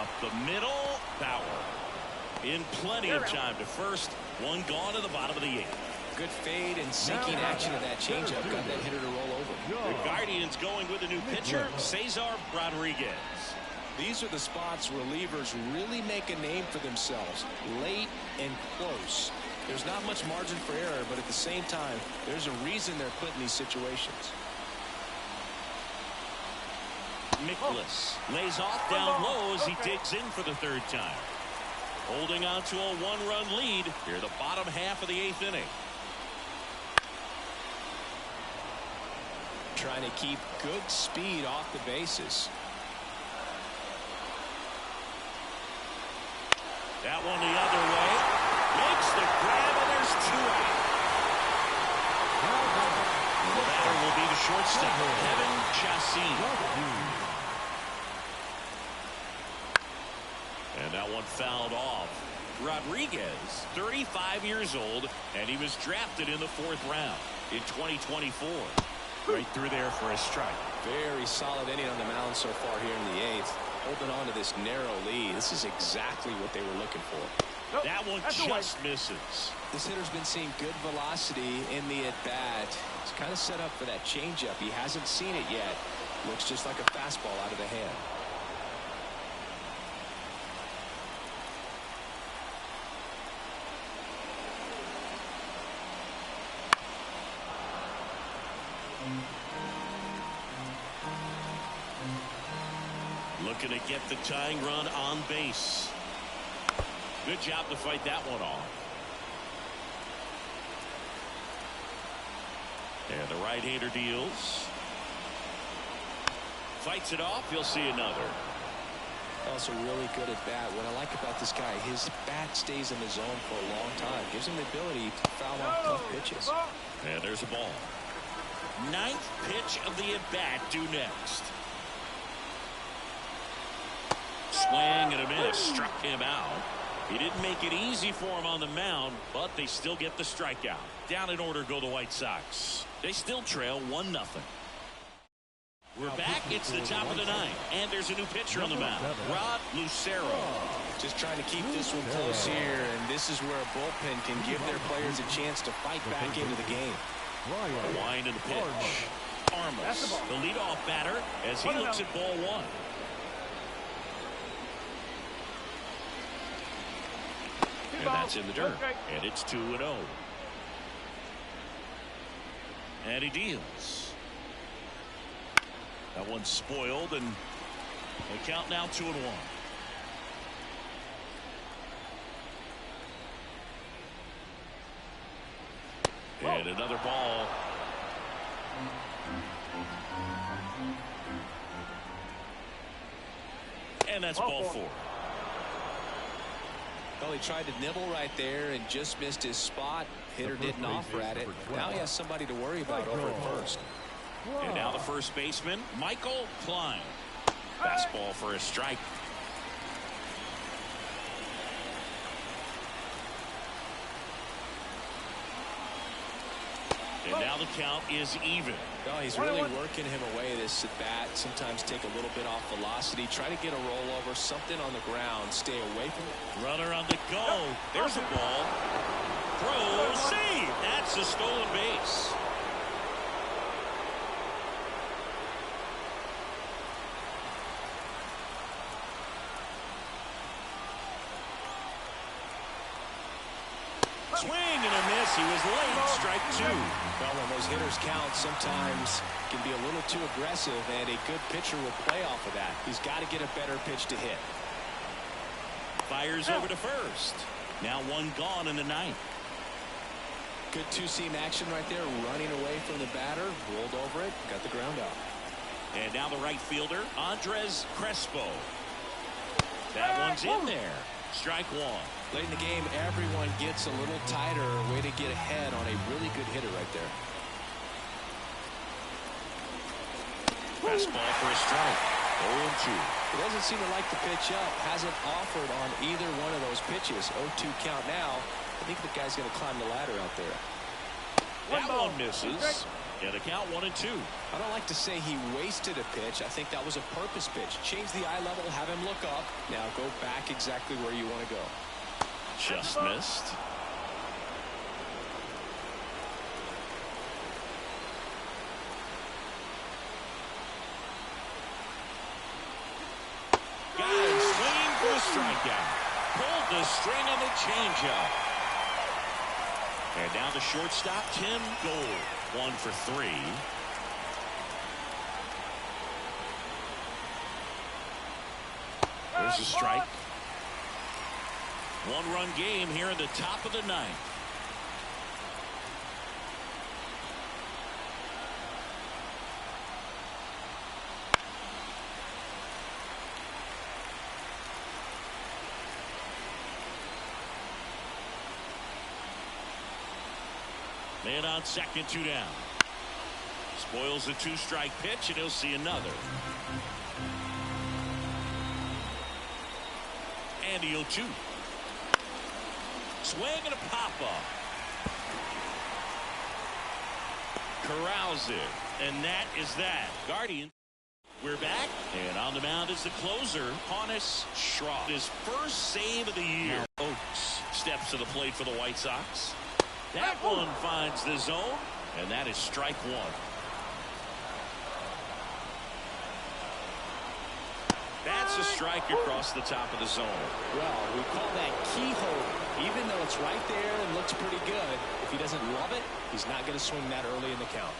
Up the middle, Bauer. In plenty of time to first. 1 gone to the bottom of the 8th. Good fade and sinking action of that changeup got that hitter to roll over. The Guardians going with a new pitcher, Cesar Rodriguez. These are the spots relievers really make a name for themselves. Late and close. There's not much margin for error, but at the same time, there's a reason they're put in these situations. Mikolas lays off down low as he digs in for the 3rd time. Holding on to a 1-run lead here the bottom half of the 8th inning. Trying to keep good speed off the bases. That one the other way. Makes the grab, and there's 2 out. The batter will be the shortstop, Kevin Chacin. And that one fouled off. Rodriguez, 35 years old, and he was drafted in the 4th round in 2024. Right through there for a strike. Very solid inning on the mound so far here in the 8th. Holding on to this narrow lead. This is exactly what they were looking for. That one just misses. This hitter's been seeing good velocity in the at-bat. He's kind of set up for that changeup. He hasn't seen it yet. Looks just like a fastball out of the hand. Looking to get the tying run on base. Good job to fight that one off. And the right-hander deals. Fights it off. You'll see another. Also really good at bat. What I like about this guy, his bat stays in the zone for a long time. Gives him the ability to foul off tough pitches. And there's a ball. Ninth pitch of the at-bat due next. Swing and a miss. Struck him out. He didn't make it easy for him on the mound, but they still get the strikeout. Down in order go the White Sox. They still trail 1-0. We're back. It's the top of the ninth, and there's a new pitcher on the mound, Rod Lucero. Just trying to keep this one close here, and this is where a bullpen can give their players a chance to fight back into the game. A wind and a pitch. Armas, the leadoff batter, as he looks at ball one. And that's in the dirt. And it's 2-0. And he deals. That one's spoiled, and the count now 2-1. And another ball. And that's ball 4. Well, he tried to nibble right there and just missed his spot. Hitter didn't offer at it. Now he has somebody to worry about over at first. And now the first baseman, Michael Klein. Fastball for a strike. And now the count is even. Well, he's really working him away this at bat. Sometimes take a little bit off velocity. Try to get a rollover, something on the ground. Stay away from it. Runner on the go. There's a ball. Throw. See. That's a stolen base. Swing and a miss. He was late. Strike 2. Well, when those hitters count, sometimes can be a little too aggressive, and a good pitcher will play off of that. He's got to get a better pitch to hit. Fires over to first. Now one gone in the ninth. Good two-seam action right there, running away from the batter, rolled over it, got the ground out. And now the right fielder, Andres Crespo. That one's in there. Strike 1. Late in the game, everyone gets a little tighter. Way to get ahead on a really good hitter right there. Fastball for a strike. 0-2. He doesn't seem to like the pitch up. Hasn't offered on either one of those pitches. 0-2 count now. I think the guy's going to climb the ladder out there. That one misses. And a count 1-2. I don't like to say he wasted a pitch. I think that was a purpose pitch. Change the eye level, have him look up. Now go back exactly where you want to go. Just missed. Got him swinging for a strikeout. Pulled the string on the changeup. And now the shortstop, Tim Gold. 1 for 3. There's a strike. One-run game here in the top of the ninth. Man on second, 2 down. Spoils the 2-strike pitch, and he'll see another. And the 0-2. Swing and a pop-up. Corrals it. And that is that. Guardian. We're back. And on the mound is the closer, Honus Schrock. His first save of the year. Oaks steps to the plate for the White Sox. That one finds the zone. And that is strike 1. That's a strike across the top of the zone. Well, we call that keyhole. Even though it's right there and looks pretty good, if he doesn't love it, he's not going to swing that early in the count.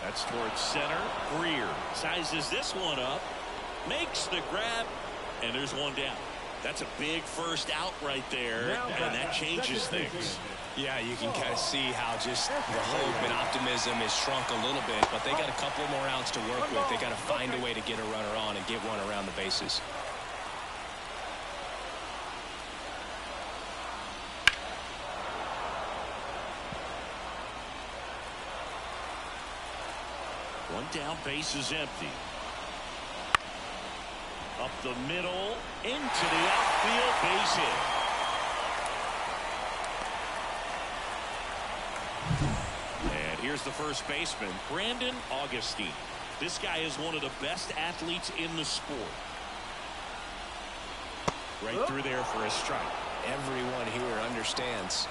That's towards center. Greer sizes this one up, makes the grab, and there's one down. That's a big first out right there, and that changes things. Yeah, you can kind of see how just the hope and optimism is shrunk a little bit, but they got a couple more outs to work with. They got to find a way to get a runner on and get one around the bases. One down, base is empty. Up the middle, into the outfield, base hit. And here's the first baseman, Brandon Augustine. This guy is one of the best athletes in the sport. Right through there for a strike. Everyone here understands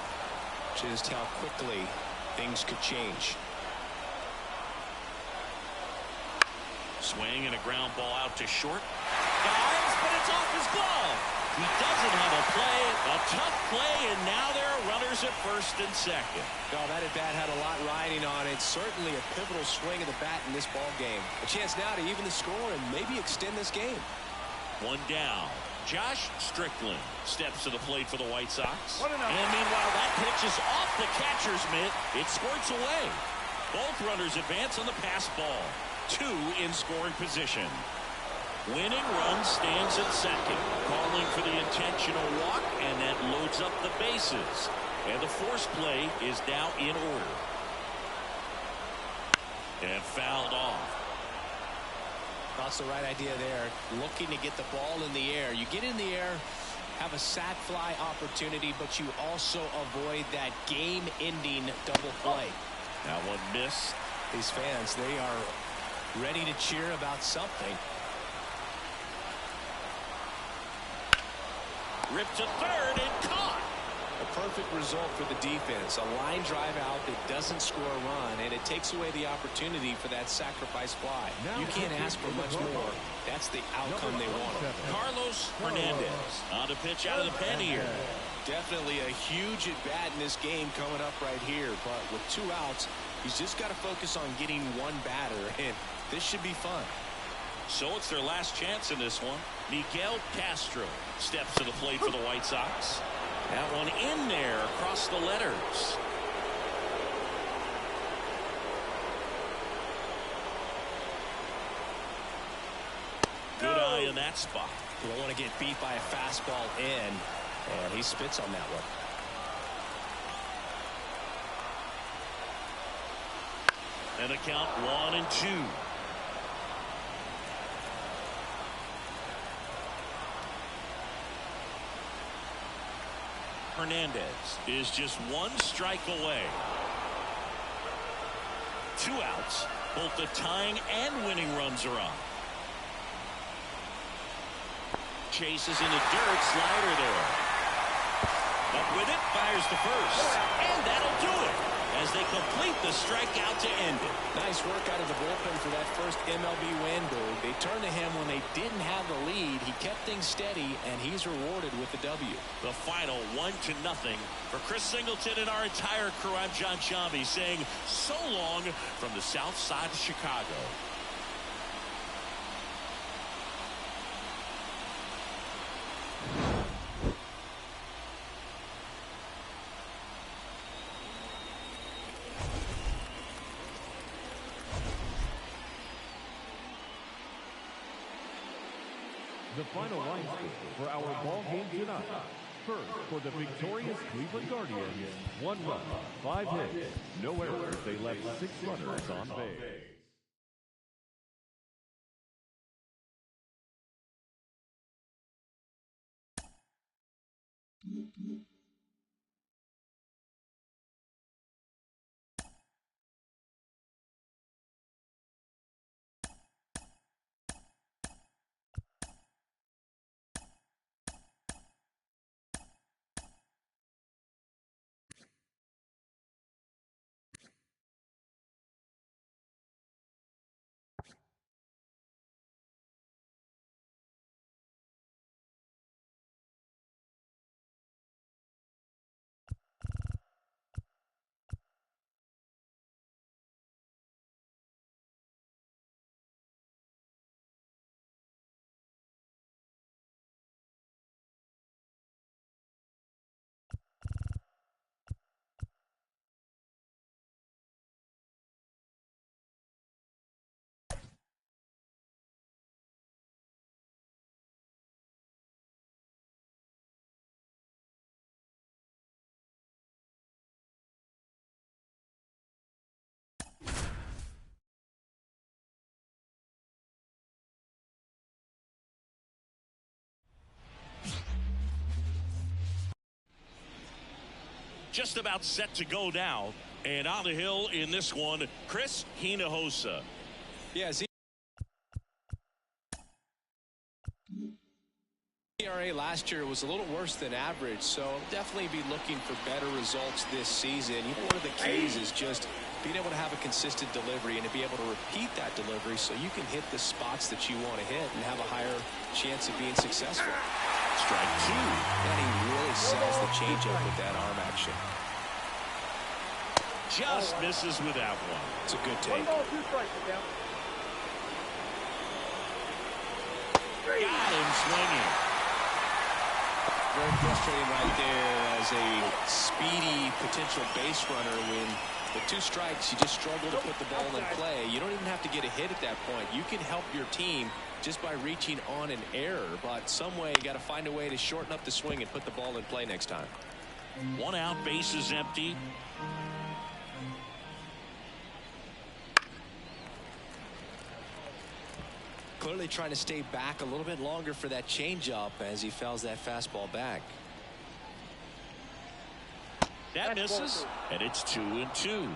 just how quickly things could change. Swing and a ground ball out to short. Dives, but it's off his glove. He doesn't have a play. A tough play, and now there are runners at first and second. Oh, that at-bat had a lot riding on it. Certainly a pivotal swing of the bat in this ball game. A chance now to even the score and maybe extend this game. One down. Josh Strickland steps to the plate for the White Sox. And meanwhile, that pitch is off the catcher's mitt. It squirts away. Both runners advance on the pass ball. Two in scoring position. Winning run stands at second, calling for the intentional walk, and that loads up the bases. And the force play is now in order. And fouled off. That's the right idea there. Looking to get the ball in the air. You get in the air, have a sac fly opportunity, but you also avoid that game-ending double play. That one missed. These fans, they are ready to cheer about something. Ripped to third and caught. A perfect result for the defense. A line drive out that doesn't score a run, and it takes away the opportunity for that sacrifice fly. You can't ask for much more. That's the outcome they want. Carlos Hernandez on the pitch out of the pen here. Definitely a huge at-bat in this game coming up right here, but with two outs, he's just got to focus on getting one batter, and this should be fun. So it's their last chance in this one. Miguel Castro steps to the plate for the White Sox. That one in there across the letters. Good eye in that spot. You don't want to get beat by a fastball in, and he spits on that one. And a count 1-2. Hernandez is just one strike away. Two outs. Both the tying and winning runs are on. Chases in the dirt. Slider there. Up with it. Fires to first. And that'll do it as they complete the strikeout to end it. Nice work out of the bullpen for that first MLB win, Boog. They turned to him when they didn't have the lead. He kept things steady, and he's rewarded with the W. The final 1-0 for Chris Singleton and our entire crew. I'm John Shambi saying so long from the south side of Chicago. The final line score for our ball game tonight. First, for the victorious Cleveland Guardians, 1 run, 5 hits, no errors. They left 6 runners on base. just about set to go now. And on the hill in this one, Chris Hinojosa. Yeah, ERA last year was a little worse than average, so definitely be looking for better results this season. One of the keys is just being able to have a consistent delivery and to be able to repeat that delivery so you can hit the spots that you want to hit and have a higher chance of being successful. Strike two. And he really sells the changeup with that arm action. Just misses with that one. It's a good take. Got him swinging. Very frustrating right there as a speedy potential base runner. When with 2 strikes, you just struggle to put the ball in play. You don't even have to get a hit at that point. You can help your team just by reaching on an error. But some way, you got to find a way to shorten up the swing and put the ball in play next time. 1 out, bases empty. Clearly trying to stay back a little bit longer for that changeup as he fouls that fastball back. That misses, and it's 2-2.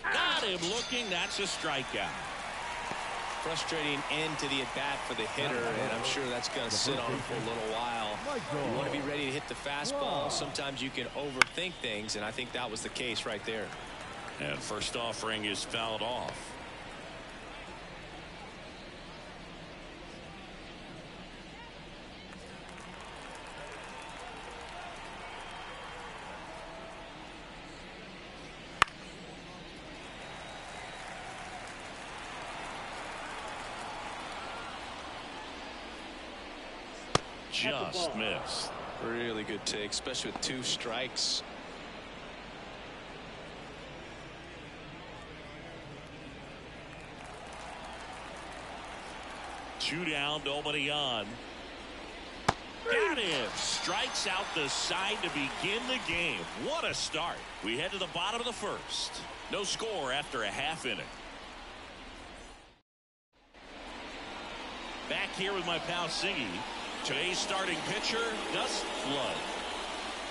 Got him looking. That's a strikeout. Frustrating end to the at-bat for the hitter, and I'm sure that's going to sit on him for a little while. You want to be ready to hit the fastball. Sometimes you can overthink things, and I think that was the case right there. And first offering is fouled off. Just missed. Really good take, especially with 2 strikes. Two down, nobody on. Got him. Strikes out the side to begin the game. What a start. We head to the bottom of the first. No score after a half inning. Back here with my pal Siggy. Today's starting pitcher, Gus Flood.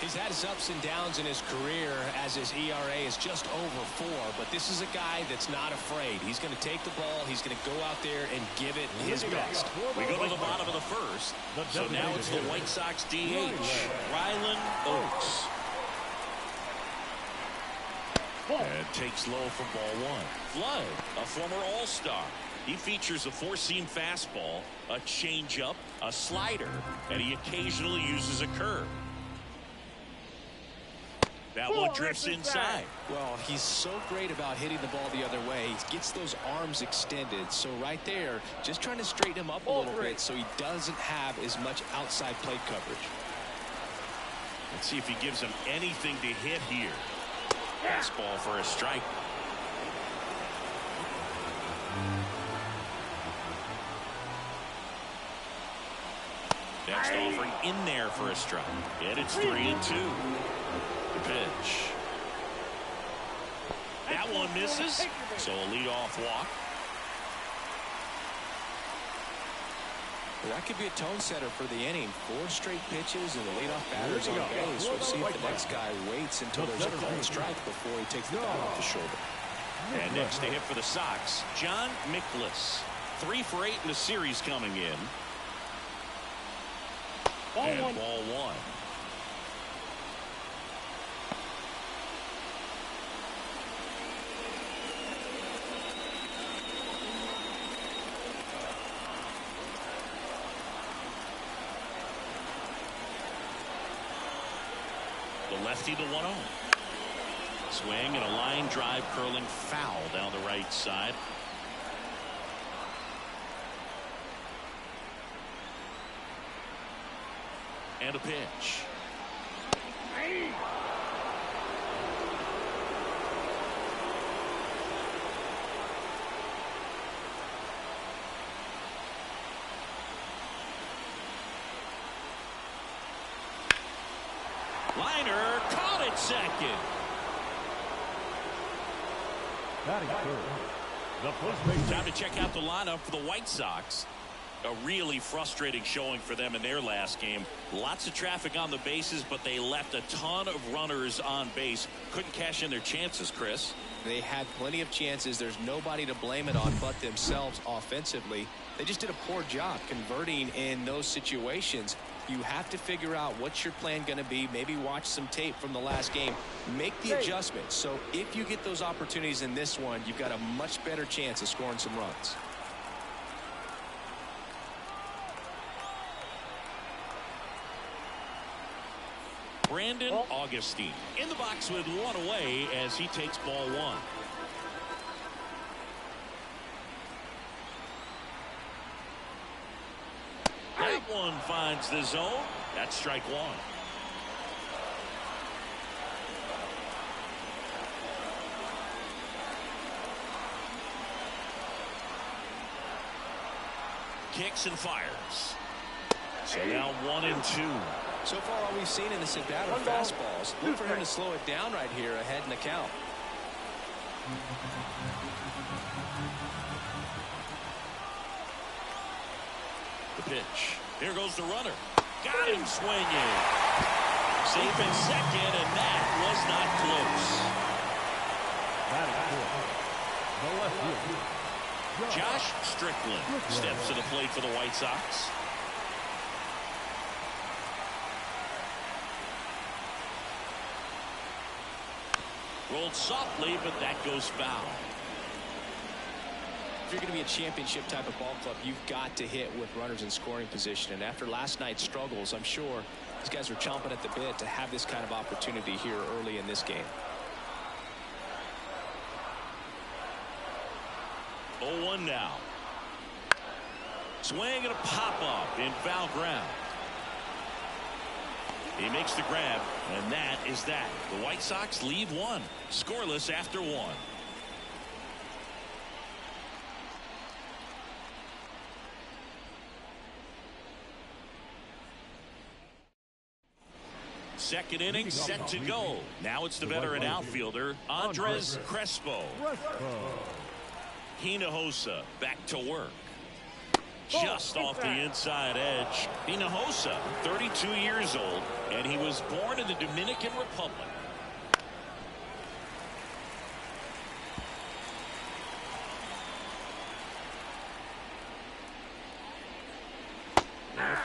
He's had his ups and downs in his career as his ERA is just over 4, but this is a guy that's not afraid. He's going to take the ball. He's going to go out there and give it his best. We go to the bottom of the first. So now it's the White Sox DH, Rylan Oakes. And takes low for ball 1. Flood, a former All-Star. He features a 4-seam fastball, a changeup, a slider, and he occasionally uses a curve. That one drifts inside. Well, he's so great about hitting the ball the other way. He gets those arms extended. So right there, just trying to straighten him up a little bit so he doesn't have as much outside plate coverage. Let's see if he gives him anything to hit here. Fastball for a strike. Next offering in there for a strike. And it's 3-2. The pitch. That one misses. So a leadoff walk. Well, that could be a tone setter for the inning. 4 straight pitches and the leadoff batter's on base. We'll see if the next guy waits until there's a called strike before he takes the bat off the shoulder. And next to hit for the Sox, John Mikolas. 3 for 8 in the series coming in. And ball 1. The lefty, the 1-0. Swing and a line drive curling foul down the right side. And a pitch. Liner caught it second. Batting third, the first base. Time to check out the lineup for the White Sox. A really frustrating showing for them in their last game. Lots of traffic on the bases, but they left a ton of runners on base. Couldn't cash in their chances, Chris. They had plenty of chances. There's nobody to blame it on but themselves offensively. They just did a poor job converting in those situations. You have to figure out what's your plan going to be. Maybe watch some tape from the last game. Make the adjustments. So if you get those opportunities in this one, you've got a much better chance of scoring some runs. Brandon Augustine in the box with one away as he takes ball one. That one finds the zone. That's strike one. Kicks and fires. So now 1-2. So far, all we've seen in this at-bat are fastballs. Look for him to slow it down right here ahead in the count. The pitch. Here goes the runner. Got him swinging. Safe in second, and that was not close. The left fielder, Josh Strickland steps to the plate for the White Sox. Rolled softly, but that goes foul. If you're going to be a championship type of ball club, you've got to hit with runners in scoring position. And after last night's struggles, I'm sure these guys are chomping at the bit to have this kind of opportunity here early in this game. 0-1 now. Swing and a pop-up in foul ground. He makes the grab, and that is that. The White Sox leave one, scoreless after one. Second inning set to go. Now it's the veteran outfielder, Andres Crespo. Hinojosa back to work. Just off the inside edge. Hinojosa, 32 years old, and he was born in the Dominican Republic.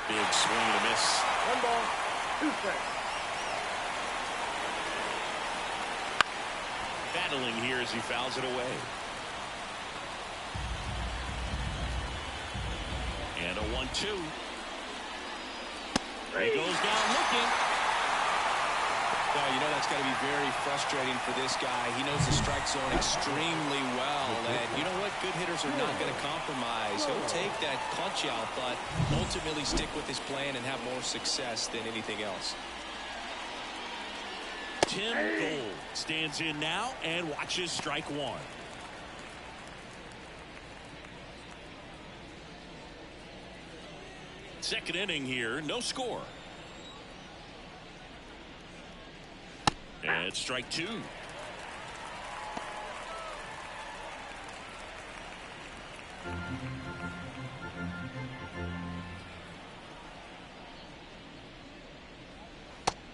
Big swing and a miss. 1 ball, 2 strikes. Battling here as he fouls it away. And a 1-2. He goes down looking. Well, you know that's got to be very frustrating for this guy. He knows the strike zone extremely well. And you know what? Good hitters are not going to compromise. He'll take that punch out, but ultimately stick with his plan and have more success than anything else. Tim Gold stands in now and watches strike one. Second inning here, no score. And strike two.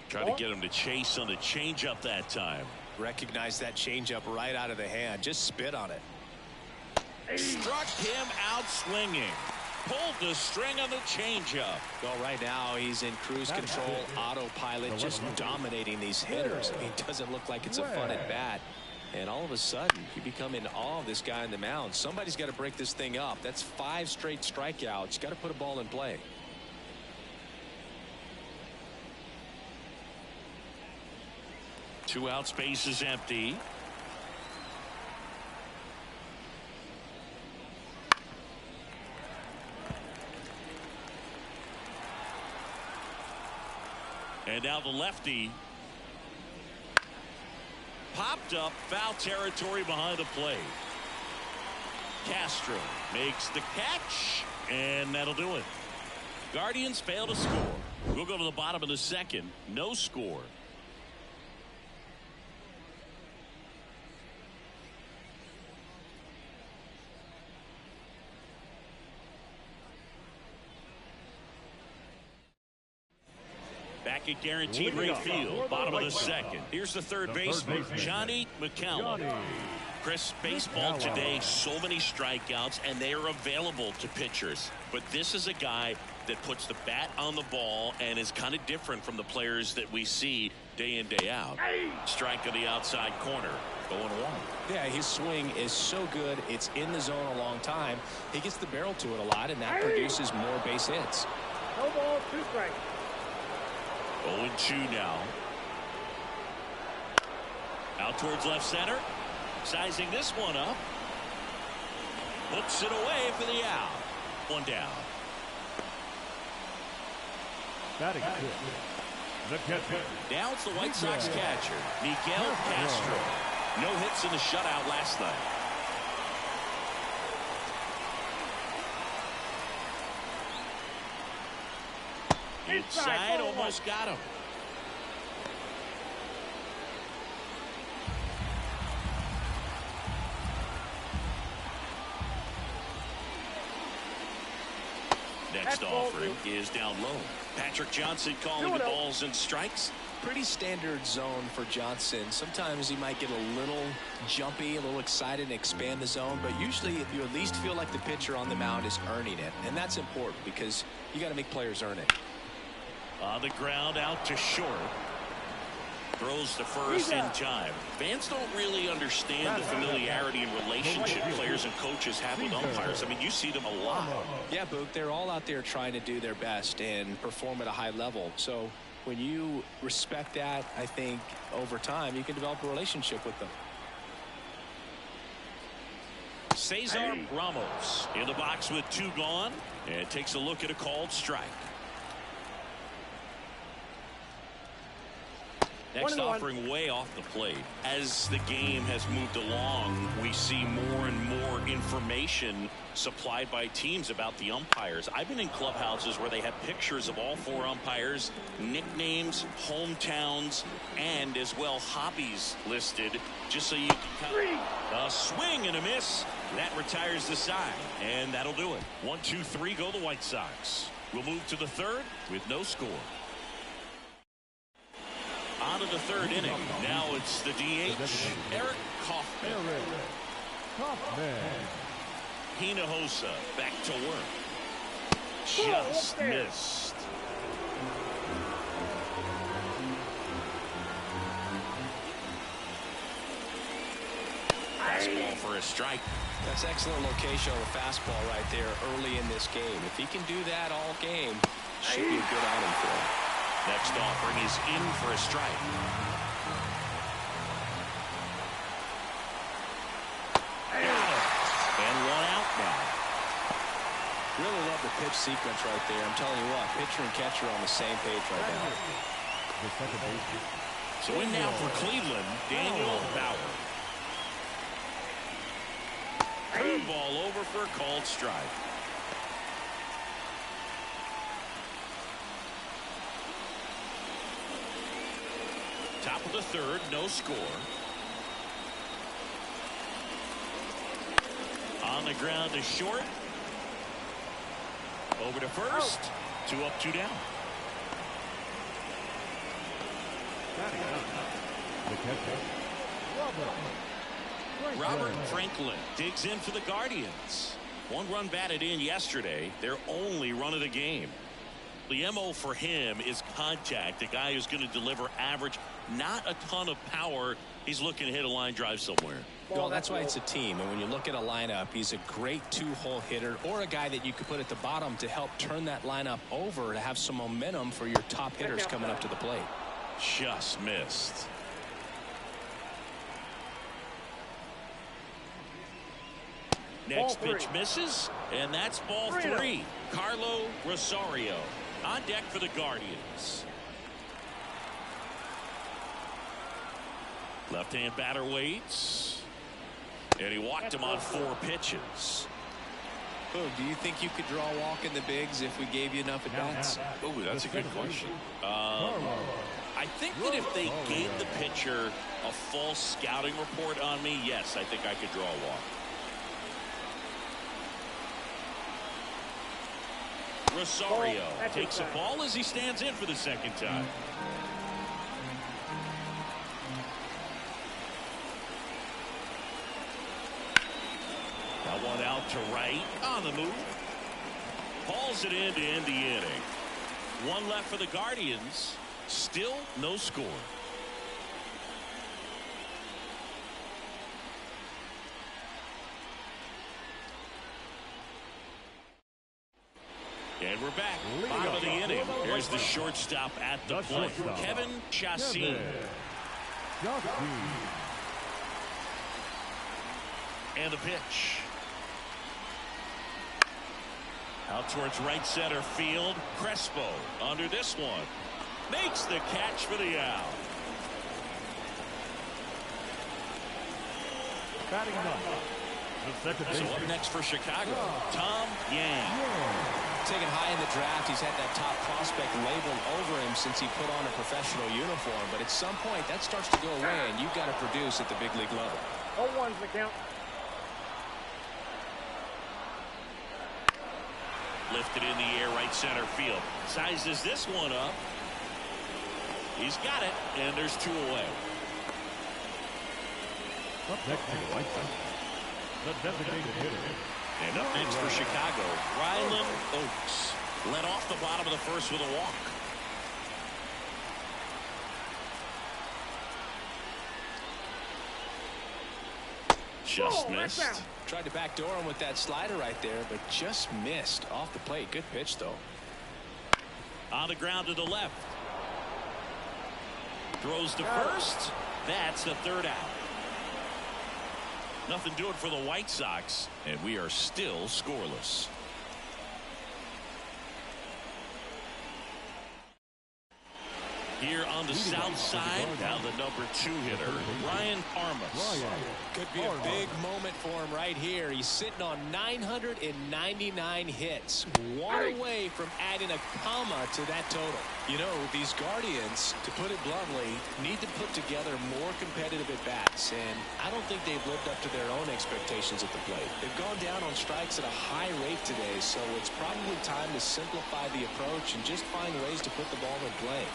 Try to get him to chase on the changeup that time. Recognize that changeup right out of the hand. Just spit on it. Struck him out swinging. Pulled the string on the changeup. Well, right now he's in cruise control, autopilot, just dominating these hitters. I mean, it doesn't look like it's a fun at bat. And all of a sudden, you become in awe of this guy on the mound. Somebody's got to break this thing up. That's 5 straight strikeouts. Got to put a ball in play. Two out, space is empty. And now the lefty popped up, foul territory behind the plate. Castro makes the catch, and that'll do it. Guardians fail to score. We'll go to the bottom of the second. No score. back at guaranteed rate field, bottom of the second. Here's the third baseman, Johnny McCallum. Chris, baseball today, so many strikeouts, and they are available to pitchers. But this is a guy that puts the bat on the ball and is kind of different from the players that we see day in, day out. Strike of the outside corner. 0-1. Yeah, his swing is so good. It's in the zone a long time. He gets the barrel to it a lot, and that produces more base hits. No ball, 2 strikes. 0-2 now. Out towards left center. Sizing this one up. Hooks it away for the out. 1 down. Batting fifth, the catcher. Now it's the White Sox catcher, Miguel Castro. No hits in the shutout last night. Inside, almost got him. Next offering is down low. Patrick Johnson calling the balls and strikes. Pretty standard zone for Johnson. Sometimes he might get a little jumpy, a little excited and expand the zone, but usually you at least feel like the pitcher on the mound is earning it, and that's important because you got to make players earn it. On the ground, out to short. Throws to first in time. Fans don't really understand the familiarity and relationship players and coaches have with umpires. I mean, you see them a lot. Yeah, Boog, they're all out there trying to do their best and perform at a high level. So when you respect that, I think over time you can develop a relationship with them. Cesar Ramos in the box with 2 gone, and takes a look at a called strike. Next offering way off the plate. As the game has moved along, we see more and more information supplied by teams about the umpires. I've been in clubhouses where they have pictures of all 4 umpires, nicknames, hometowns, and as well hobbies listed, just so you can a swing and a miss. That retires the side, and that'll do it. 1, 2, 3 go the White Sox. We'll move to the third with no score. On to the third inning. Now it's the DH, Eric Coffman. Hinojosa back to work. Just missed. Fastball for a strike. That's excellent location on the fastball right there early in this game. If he can do that all game, should be a good outing for him. Next offering is in for a strike. And 1 out now. Really love the pitch sequence right there. I'm telling you what, pitcher and catcher on the same page right now. So in now for Cleveland, Daniel Bauer. Curveball over for a called strike. Top of the third, no score. On the ground to short. Over to first. 2 up, 2 down. Robert Franklin digs in for the Guardians. 1 run batted in yesterday. Their only run of the game. The MO for him is contact. A guy who's going to deliver average, not a ton of power. He's looking to hit a line drive somewhere. Well, that's why it's a team. And when you look at a lineup, he's a great 2-hole hitter or a guy that you could put at the bottom to help turn that lineup over to have some momentum for your top hitters coming up to the plate. Just missed. Next pitch misses, and that's ball 3. Carlo Rosario on deck for the Guardians. Left-hand batter waits, and he walked him on 4 pitches. Oh, do you think you could draw a walk in the bigs if we gave you enough at bats? Oh, that's a good question. I think that if they gave the pitcher a full scouting report on me, yes, I think I could draw a walk. Rosario takes a ball as he stands in for the second time. That one out to right on the move. Hauls it in to end the inning. One left for the Guardians. Still no score. And we're back. Bottom of the inning. Here's the shortstop at the plate. Kevin Chassin. And the pitch. Out towards right center field. Crespo under this one. Makes the catch for the out. Batting ninth. So up next for Chicago, Tom Yang. Taken high in the draft, he's had that top prospect labeled over him since he put on a professional uniform. But at some point, that starts to go away, and you've got to produce at the big league level. 0-1's the count. Lifted in the air, right center field. Sizes this one up. He's got it, and there's two away. Up next to the White Sox, the designated hitter. And up next for Chicago, Rylan Oakes. Led off the bottom of the first with a walk. Just missed. Tried to backdoor him with that slider right there, but just missed off the plate. Good pitch, though. On the ground to the left. Throws to first. That's the third out. Nothing doing for the White Sox, and we are still scoreless. Here on the south side, now the number 2 hitter, Ryan Armas. Could be a big moment for him right here. He's sitting on 999 hits. One away from adding a comma to that total. You know, these Guardians, to put it bluntly, need to put together more competitive at-bats, and I don't think they've lived up to their own expectations at the plate. They've gone down on strikes at a high rate today, so it's probably time to simplify the approach and just find ways to put the ball in play.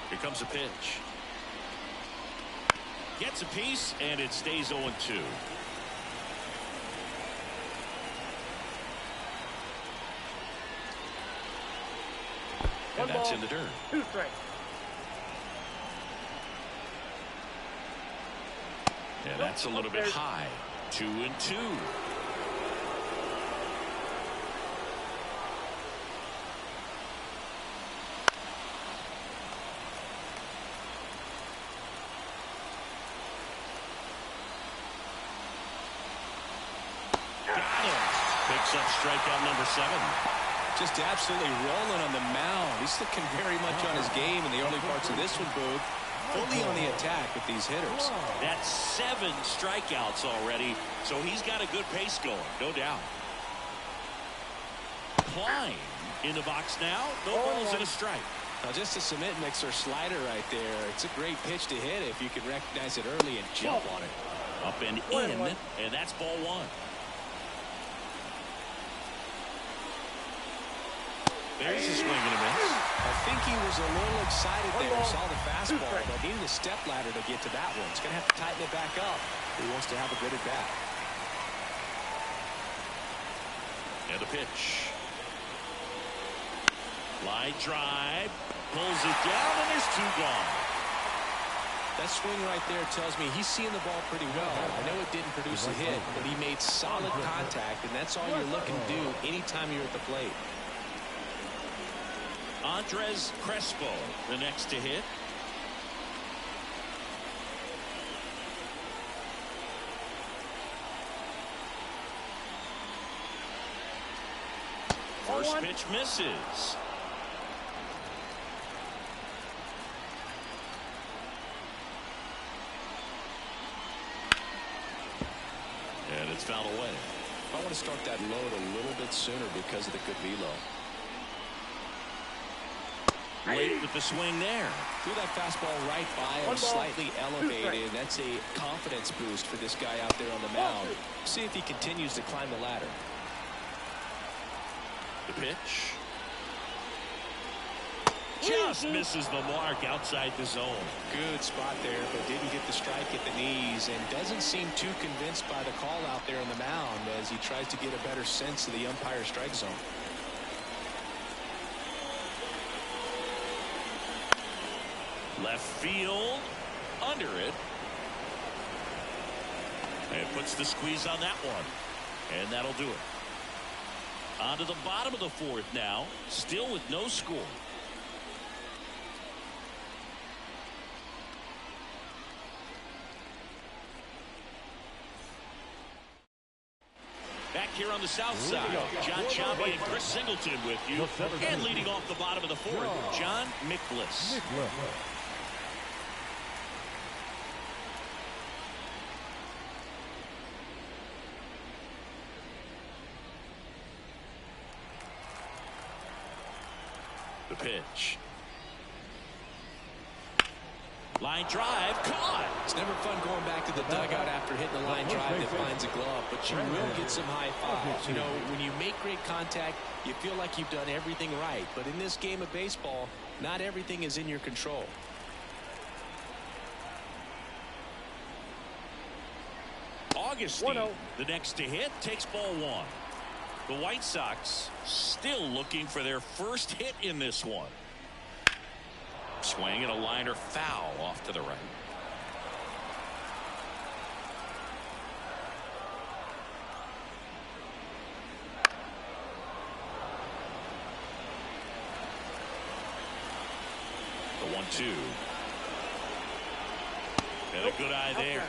Here comes a pitch. Gets a piece, and it stays 0-2. And that's in the dirt. 2 strikes. And that's a little bit high. 2-2. Picks up strikeout number 7. Just absolutely rolling on the mound. He's looking very much on his game in the early parts of this one, Boog. Fully on the attack with these hitters. That's 7 strikeouts already, so he's got a good pace going, no doubt. Klein in the box now. No balls and a strike. Now just a cement mixer slider right there. It's a great pitch to hit if you can recognize it early and jump on it. Up and in, and that's ball 1. There's a swing and a miss. I think he was a little excited there. Saw the fastball, but needed a step ladder to get to that one. He's going to have to tighten it back up if he wants to have a good at bat. And a pitch. Line drive. Pulls it down, and there's 2 gone. That swing right there tells me he's seeing the ball pretty well. I know it didn't produce a hit, but he made solid contact, and that's all you're looking to do anytime you're at the plate. Andres Crespo, the next to hit. First pitch misses. And it's fouled away. I want to start that load a little bit sooner because of the good velo. Late with the swing there. Threw that fastball right by him, slightly elevated. That's a confidence boost for this guy out there on the mound. See if he continues to climb the ladder. The pitch. Just misses the mark outside the zone. Good spot there, but didn't get the strike at the knees, and doesn't seem too convinced by the call out there on the mound as he tries to get a better sense of the umpire strike zone. Left field, under it. And puts the squeeze on that one. And that'll do it. On to the bottom of the fourth now, still with no score. Back here on the south side, John Champion and Chris Singleton with you. And leading off the bottom of the fourth, John Mickless. The pitch. Line drive, caught. It's never fun going back to the dugout after hitting a line drive that finds a glove, but you will get some high fives. You know, when you make great contact, you feel like you've done everything right. But in this game of baseball, not everything is in your control. Augustine, the next to hit, takes ball one. The White Sox still looking for their first hit in this one. Swing and a liner foul off to the right. The 1-2. And a good eye there.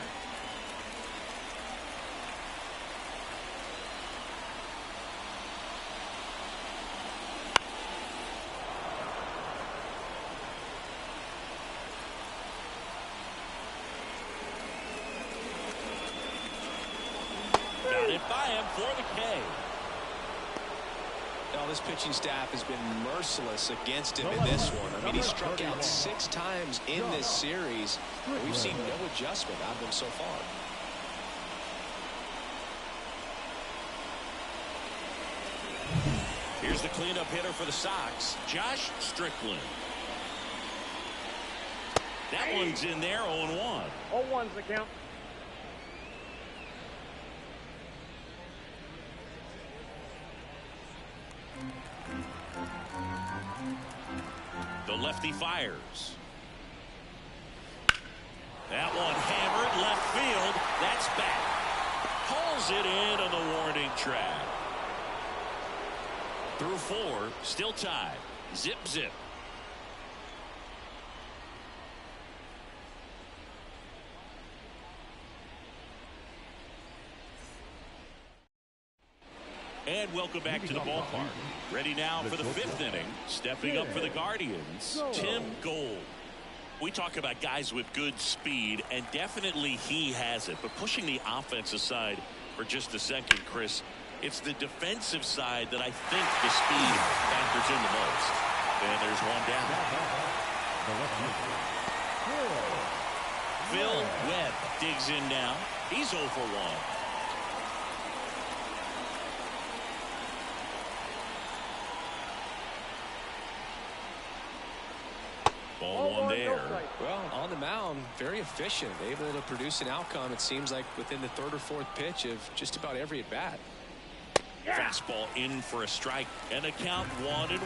By him for the K. Now this pitching staff has been merciless against him in this one. I mean, he struck out 6 times in this series. We've seen no adjustment out of him so far. Here's the cleanup hitter for the Sox, Josh Strickland. That one's in there, 0-1. 0-1's the count. The lefty fires. That one hammered left field. That's back. Pulls it in on the warning track. Through 4, still tied. Zip, zip. And welcome back to the ballpark. Ready now for the 5th inning. Stepping up for the Guardians, Tim Gold. We talk about guys with good speed, and definitely he has it. But pushing the offense aside for just a second, Chris, it's the defensive side that I think the speed factors in the most. And there's one down. Phil Webb digs in now. He's 0 for 1. Ball 1 there. Well, on the mound, very efficient, able to produce an outcome, it seems like, within the 3rd or 4th pitch of just about every at bat. Fastball in for a strike, and a count 1-1.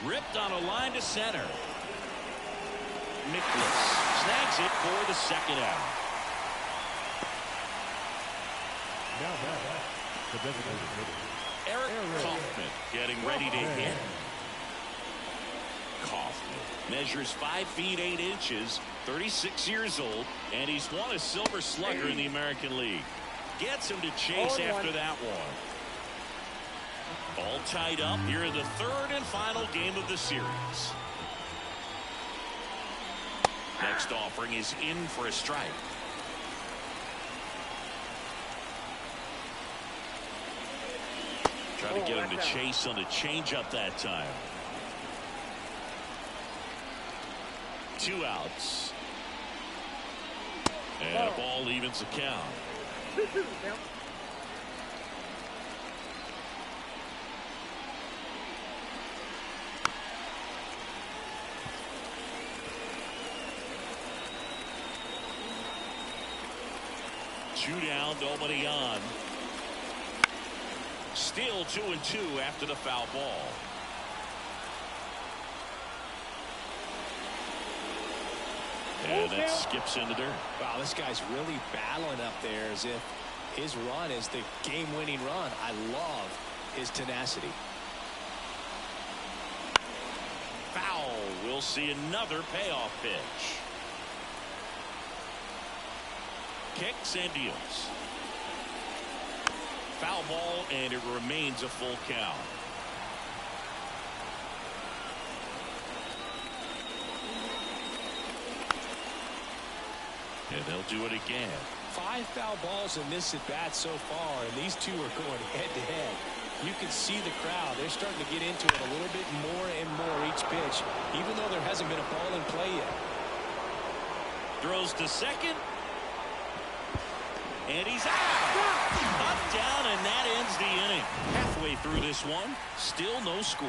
Ripped on a line to center. Mickless snags it for the 2nd out. Eric Coffman getting ready to hit. Coffman measures 5 feet 8 inches, 36 years old, and he's won a Silver Slugger in the American League. Gets him to chase after that one. All tied up here in the 3rd and final game of the series. Next offering is in for a strike. Trying to get him to chase on the changeup that time. 2 outs. And a ball evens the count. 2-2, count. Two down, nobody on. Still 2-2 after the foul ball. And it skips in the dirt. Wow, this guy's really battling up there as if his run is the game-winning run. I love his tenacity. Foul. We'll see another payoff pitch. Kicks and deals. Foul ball, and it remains a full count. And they'll do it again. 5 foul balls in this at bat so far, and these two are going head to head. You can see the crowd. They're starting to get into it a little bit more and more each pitch, even though there hasn't been a ball in play yet. Throws to second. And he's out. Up, down, and that ends the inning. Halfway through this one, still no score.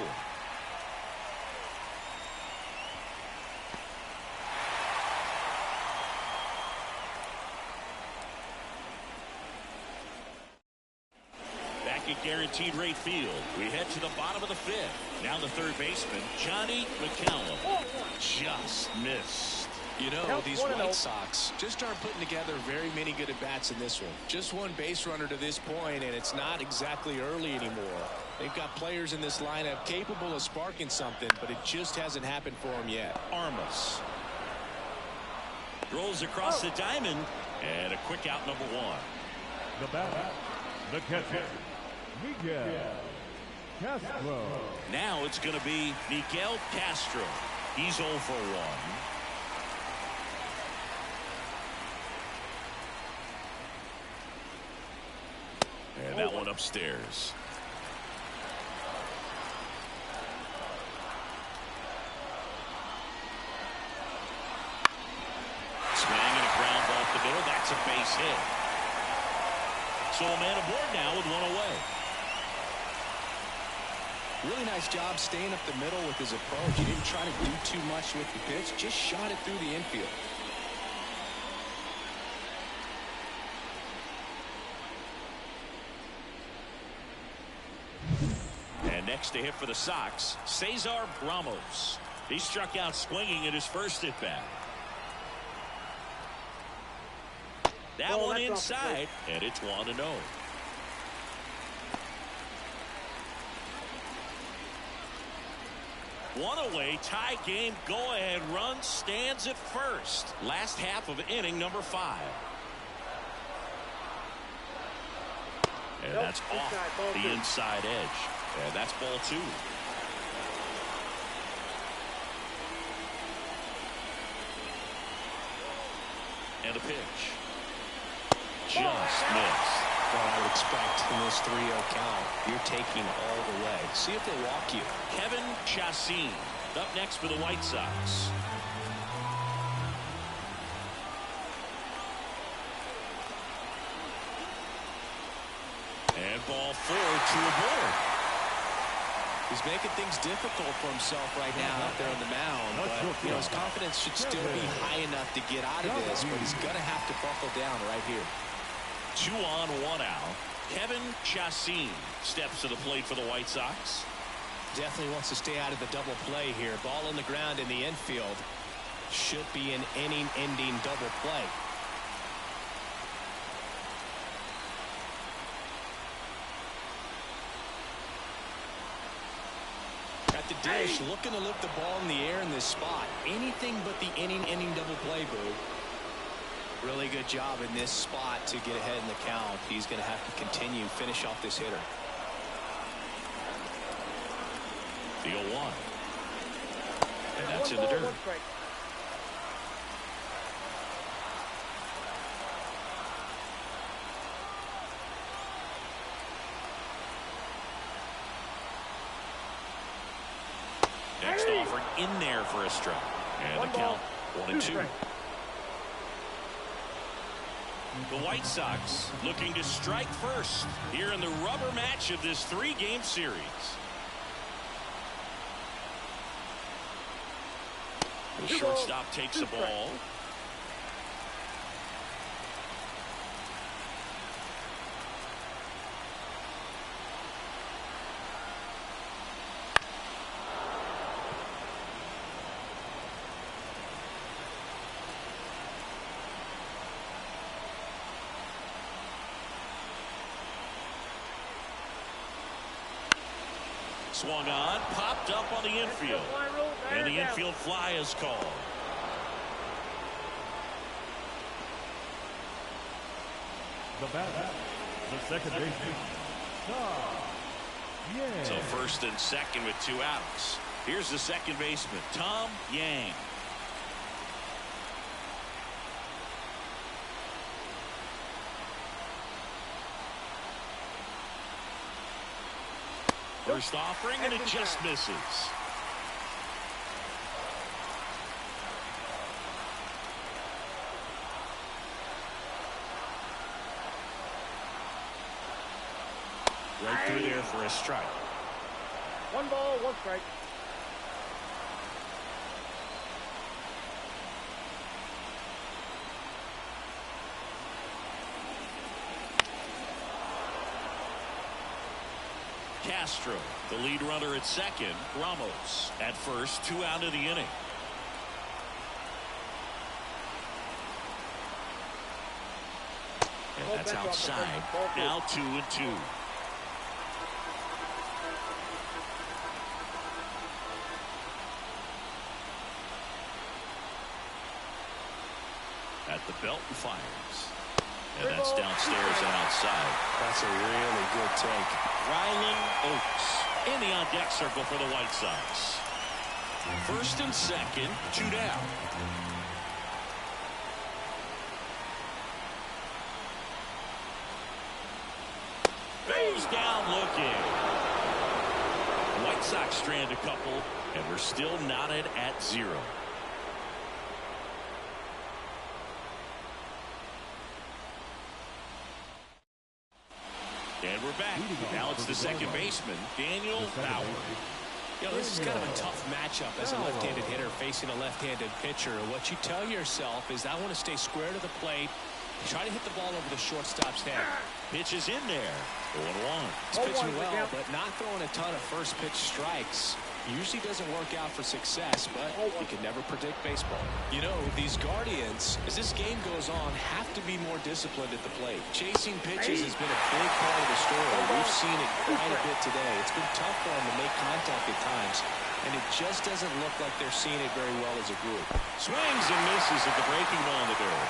Back at Guaranteed Rate Field, we head to the bottom of the 5th. Now the third baseman, Johnny McCallum. Just missed. You know, these White Sox just aren't putting together very many good at-bats in this one. Just one base runner to this point, and it's not exactly early anymore. They've got players in this lineup capable of sparking something, but it just hasn't happened for them yet. Armas rolls across the diamond, and a quick out, number 1. The batter, the catcher, Miguel Castro. Now it's going to be Miguel Castro. He's 0 for 1. And that one upstairs. Swing and a ground ball up the middle. That's a base hit. So a man aboard now with 1 away. Really nice job staying up the middle with his approach. He didn't try to do too much with the pitch. Just shot it through the infield. Next to hit for the Sox, Cesar Ramos. He struck out swinging at his first at bat. That one inside, and it's 1-0. One away, tie game, go-ahead run stands at first. Last half of inning number 5. And that's off the inside edge. And that's ball 2. And a pitch. Just missed. Well, I would expect in this 3-0 count, you're taking all the way. See if they walk you. Kevin Chacin up next for the White Sox. And ball 4, 2 aboard. He's making things difficult for himself right now out there on the mound. But, you know, his confidence should still be high enough to get out of this, but he's going to have to buckle down right here. 2 on, 1 out. Kevin Chacin steps to the plate for the White Sox. Definitely wants to stay out of the double play here. Ball on the ground in the infield. Should be an inning-ending double play. At the dish, looking to lift the ball in the air in this spot. Anything but the inning-ending double play, Boo. Really good job in this spot to get ahead in the count. He's going to have to continue, finish off this hitter. The 0-1. And that's in the dirt. Next offer in there for a strike. And the count 1-2. The White Sox looking to strike first here in the rubber match of this 3-game series. The shortstop takes the ball. Swung on, popped up on the infield. And the infield fly is called. The batter, the second baseman, Tom Yang. So first and second with 2 outs. Here's the second baseman, Tom Yang. First offering, and it just misses. Right through there for a strike. 1 ball, 1 strike. Castro, the lead runner at second. Ramos at first, 2 out of the inning. And that's outside. Now 2-2. At the belt and fires. And that's downstairs and outside. That's a really good take. Rylan Oates in the on-deck circle for the White Sox. First and second, 2 down. Goes down looking. The White Sox strand a couple, and we're still knotted at 0. And we're back. Now it's the second baseman, Daniel Bauer. You know, this is kind of a tough matchup as a left-handed hitter facing a left-handed pitcher. What you tell yourself is, I want to stay square to the plate, try to hit the ball over the shortstop's head. Pitch is in there. 0-1. He's pitching well, but not throwing a ton of first pitch strikes. Usually doesn't work out for success, but you can never predict baseball. You know, these Guardians, as this game goes on, have to be more disciplined at the plate. Chasing pitches has been a big part of the story. We've seen it quite a bit today. It's been tough for them to make contact at times, and it just doesn't look like they're seeing it very well as a group. Swings and misses at the breaking ball in the dirt.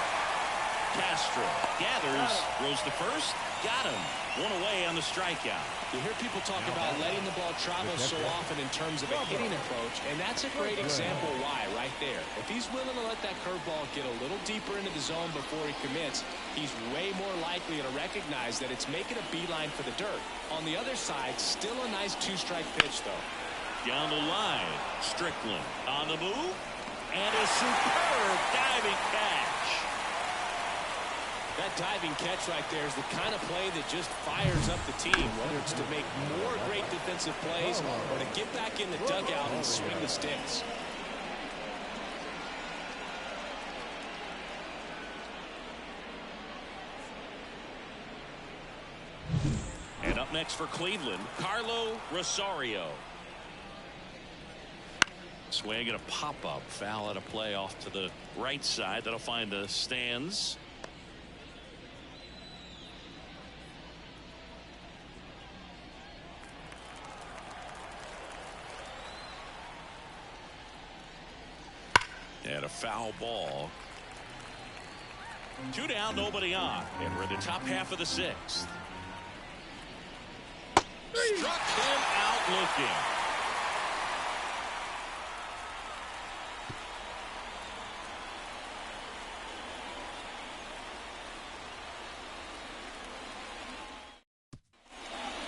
Castro gathers, throws the first, got him. 1 away on the strikeout. You hear people talk about letting the ball travel so often in terms of a hitting approach, and that's a great example why right there. If he's willing to let that curveball get a little deeper into the zone before he commits, he's way more likely to recognize that it's making a beeline for the dirt. On the other side, still a nice 2-strike pitch, though. Down the line, Strickland on the move, and a superb diving catch. That diving catch right there is the kind of play that just fires up the team, whether it's to make more great defensive plays or to get back in the dugout and swing the sticks. And up next for Cleveland, Carlo Rosario. Swing and a pop-up, foul at a play off to the right side. That'll find the stands. And a foul ball. 2 down, nobody on. And we're in the top half of the 6th. Struck him out looking.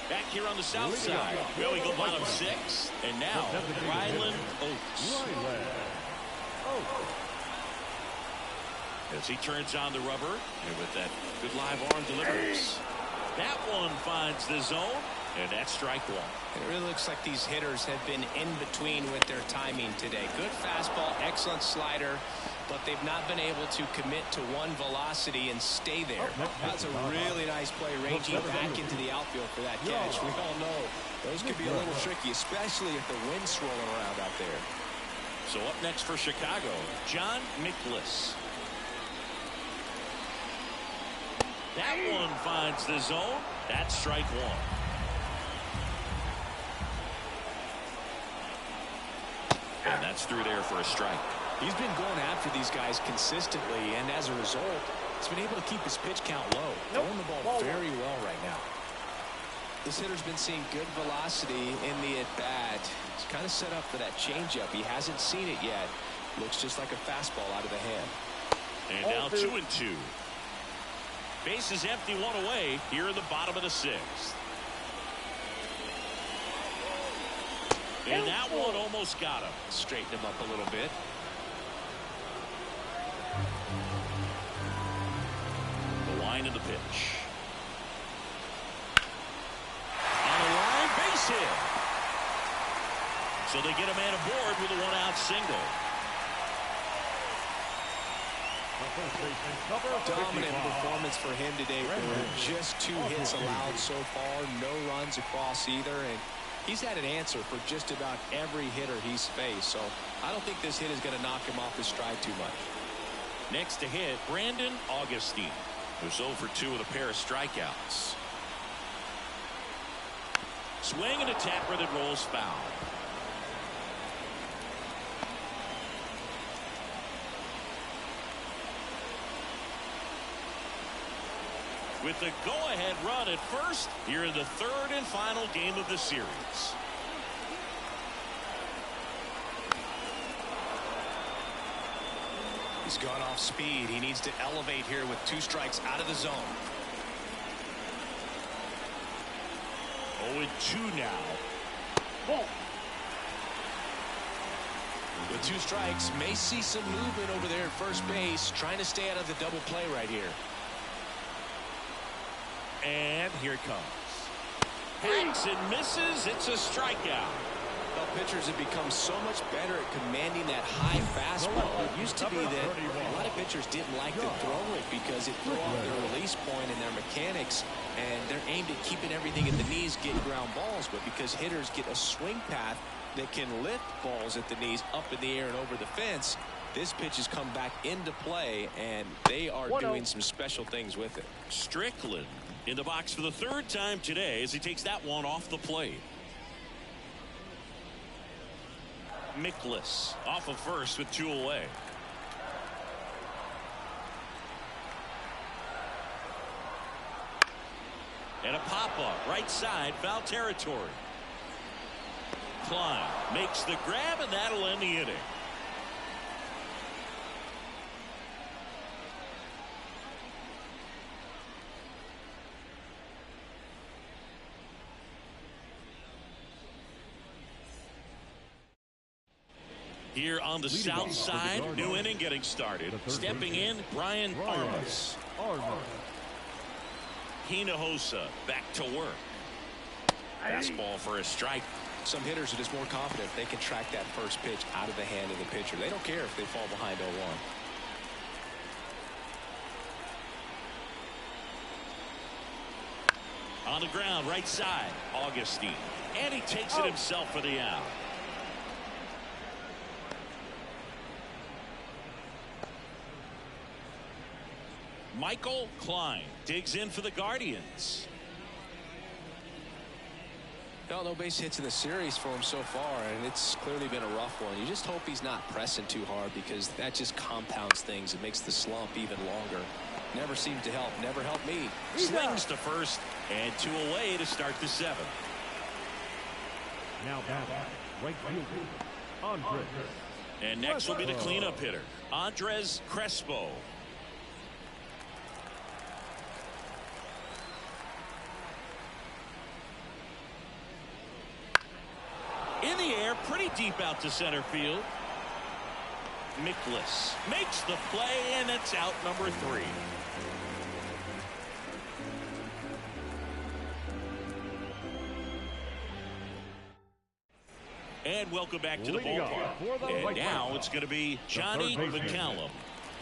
Back here on the south side. Well, we go bottom 6. And now, Rylan Oates. as he turns on the rubber and with that good live arm delivers. That one finds the zone, and that's strike one. It really looks like these hitters have been in between with their timing today. Good fastball, excellent slider, but they've not been able to commit to one velocity and stay there. That's a really nice play, ranging back into the outfield for that catch. We all know those could be a little tricky, especially if the wind's swirling around out there. So up next for Chicago, John Mikolas. That one finds the zone. That's strike one. And that's through there for a strike. He's been going after these guys consistently, and as a result, he's been able to keep his pitch count low. Throwing the ball very well right now. This hitter's been seeing good velocity in the at-bat. He's kind of set up for that changeup. He hasn't seen it yet. Looks just like a fastball out of the hand. And now 2-2. Base is empty, one away here in the bottom of the sixth. And that one almost got him. Straighten him up a little bit. The line of the pitch. On the line, base hit. So they get a man aboard with a one-out single. Dominant performance for him today. Just 2 hits allowed so far. No runs across either. And he's had an answer for just about every hitter he's faced. So I don't think this hit is going to knock him off his stride too much. Next to hit, Brandon Augustine, who's 0 for 2 with a pair of strikeouts. Swing and a tapper that rolls foul. With the go-ahead run at first, here in the third and final game of the series. He's gone off speed. He needs to elevate here with 2 strikes out of the zone. 0-2 now. With 2 strikes, may see some movement over there at first base, trying to stay out of the double play right here. And here it comes. Hangs and misses. It's a strikeout. Well, pitchers have become so much better at commanding that high fastball. It used to be that a lot of pitchers didn't like to throw it because it threw off their release point and their mechanics, and they're aimed at keeping everything at the knees, getting ground balls. But because hitters get a swing path that can lift balls at the knees up in the air and over the fence, this pitch has come back into play, and they are doing some special things with it. Strickland in the box for the 3rd time today as he takes that one off the plate. Mikolas off of first with 2 away. And a pop-up right side, foul territory. Klein makes the grab, and that'll end the inning. Here on the south side, new inning getting started. Stepping in, Brian Armas. Hinojosa back to work. Fastball for a strike. Some hitters are just more confident if they can track that first pitch out of the hand of the pitcher. They don't care if they fall behind 0-1. On the ground, right side, Augustine. And he takes it himself for the out. Michael Klein digs in for the Guardians. No base hits in the series for him so far, and it's clearly been a rough one. You just hope he's not pressing too hard, because that just compounds things. It makes the slump even longer. Never seems to help. Never helped me. Slings to first, and 2 away to start the 7th. Now batting, right fielder, Andres. And next will be the cleanup hitter, Andres Crespo. In the air, pretty deep out to center field. Mikolas makes the play, and it's out number 3. And welcome back to the ballpark. And now it's going to be Johnny McCallum.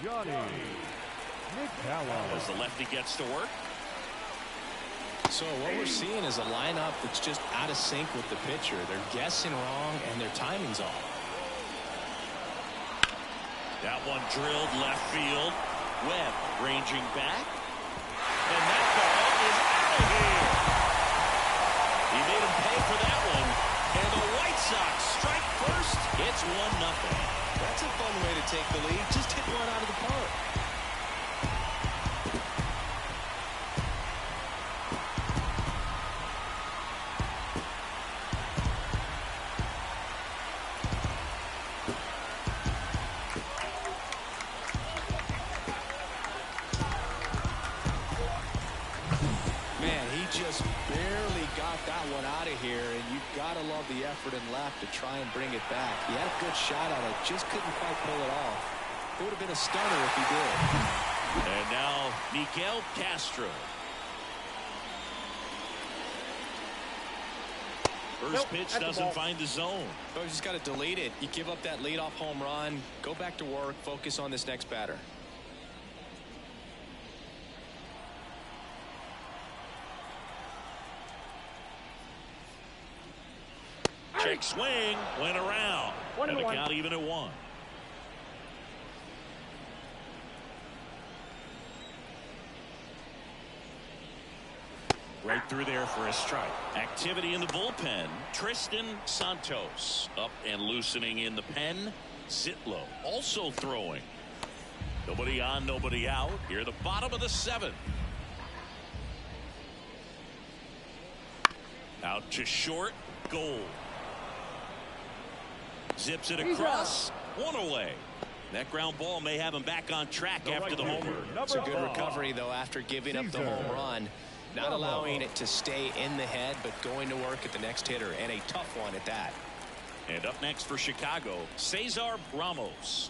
Johnny McCallum. As the lefty gets to work. So what we're seeing is a lineup that's just out of sync with the pitcher. They're guessing wrong, and their timing's off. That one drilled left field. Webb ranging back. And that ball is out of here. He made him pay for that one. And the White Sox strike first. It's 1-0. That's a fun way to take the lead. Just hit one out of the park. The effort and left to try and bring it back. He had a good shot at it, just couldn't quite pull it off. It would have been a stunner if he did. And now Miguel Castro. First pitch doesn't find the zone. So you just got to delete it. You give up that leadoff home run, go back to work, focus on this next batter. Check swing, went around. And the count even at 1. Right through there for a strike. Activity in the bullpen. Tristan Santos up and loosening in the pen. Zitlow also throwing. Nobody on, nobody out. Here at the bottom of the 7th. Out to short. Goal. Zips it across. 1 away. That ground ball may have him back on track after the homer. It's a good recovery, though, after giving up the home run. Not allowing it to stay in the head, but going to work at the next hitter, and a tough one at that. And up next for Chicago, Cesar Ramos.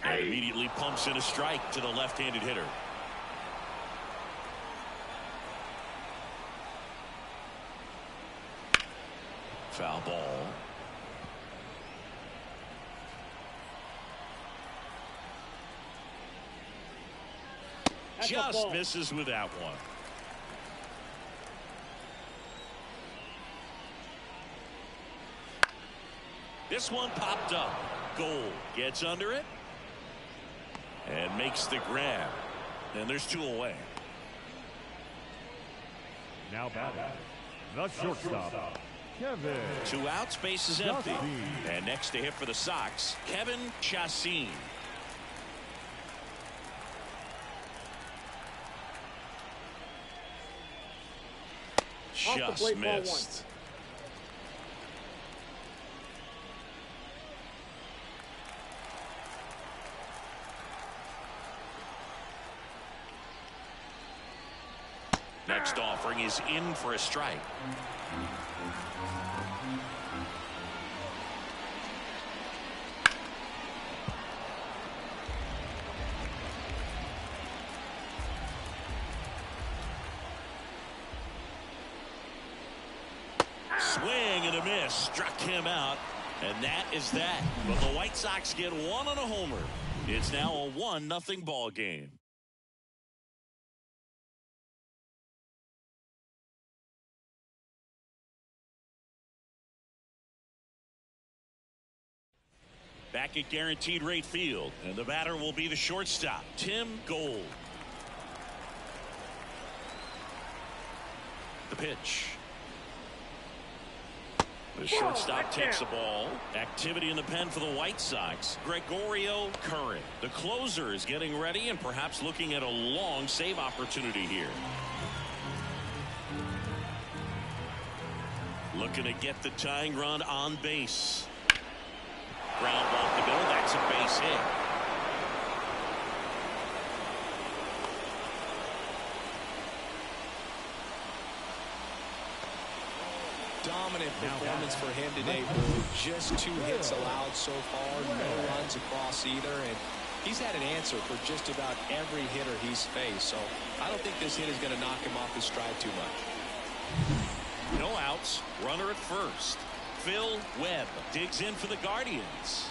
And immediately pumps in a strike to the left-handed hitter. Foul ball. Just misses with that one. This one popped up. Gold gets under it and makes the grab. And there's 2 away. Now batting, the shortstop, Kevin. 2 outs, base is empty. And next to hit for the Sox, Kevin Chacin. Just missed. Next offering is in for a strike. Swing and a miss, struck him out, and that is that. But the White Sox get 1 on a homer. It's now a 1-0 ball game. Back at Guaranteed Rate Field, and the batter will be the shortstop, Tim Gold. The pitch. The shortstop takes the ball. Activity in the pen for the White Sox. Gregorio Curran. The closer is getting ready and perhaps looking at a long save opportunity here. Looking to get the tying run on base. Ground ball to middle. That's a base hit. Dominant performance for him today, Boo. Just 2 hits allowed so far, no runs across either, and he's had an answer for just about every hitter he's faced, so I don't think this hit is going to knock him off his stride too much. No outs, runner at first. Phil Webb digs in for the Guardians.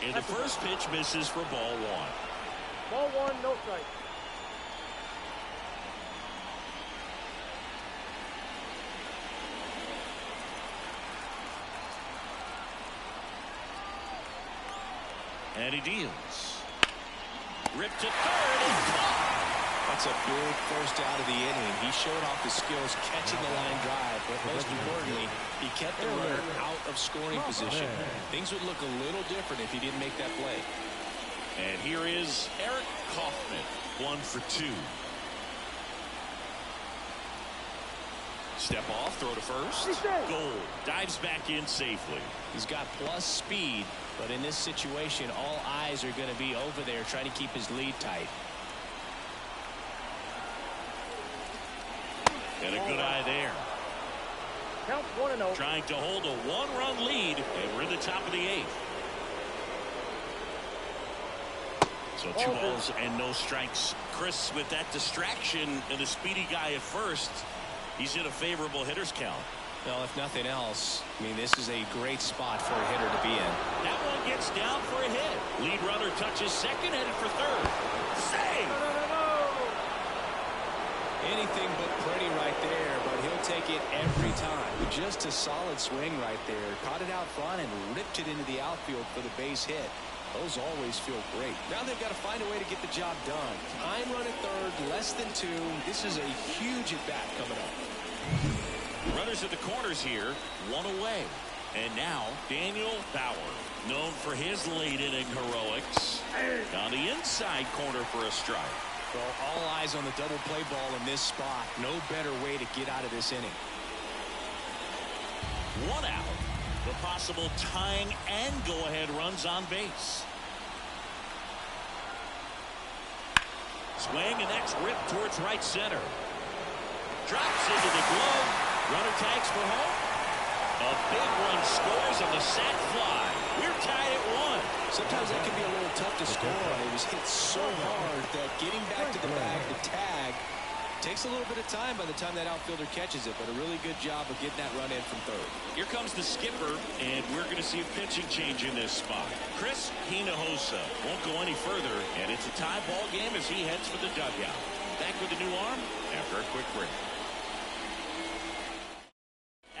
And the first pitch misses for ball 1. Ball 1, no strike. And he deals. Ripped to third and caught. That's a big first out of the inning. He showed off his skills catching the line drive, but most importantly, he kept the runner out of scoring position. Things would look a little different if he didn't make that play. And here is Eric Coffman, 1 for 2. Step off, throw to first. Gold dives back in safely. He's got plus speed, but in this situation, all eyes are going to be over there trying to keep his lead tight. And a good eye there. Count 1-0. Trying to hold a 1-run lead, and we're in the top of the 8th. So 2 balls and no strikes. Chris, with that distraction and the speedy guy at first, he's in a favorable hitter's count. Well, if nothing else, I mean, this is a great spot for a hitter to be in. That one gets down for a hit. Lead runner touches second, headed for third. Save! Anything but pretty right there, but he'll take it every time. Just a solid swing right there. Caught it out front and ripped it into the outfield for the base hit. Those always feel great. Now they've got to find a way to get the job done. Time run at third, less than 2. This is a huge at-bat coming up. Runners at the corners here, 1 away. And now Daniel Bauer, known for his late inning heroics, on the inside corner for a strike. Well, all eyes on the double play ball in this spot. No better way to get out of this inning. 1 out. The possible tying and go-ahead runs on base. Swing and next rip towards right center. Drops into the glove. Runner tags for home. A big one scores on the sac fly. We're tied at 1. Sometimes that can be a little tough to score on. It was hit so hard that getting back to the bag, the tag, takes a little bit of time by the time that outfielder catches it, but a really good job of getting that run in from third. Here comes the skipper, and we're going to see a pitching change in this spot. Chris Hinojosa won't go any further, and it's a tie ball game as he heads for the dugout. Back with a new arm after a quick break.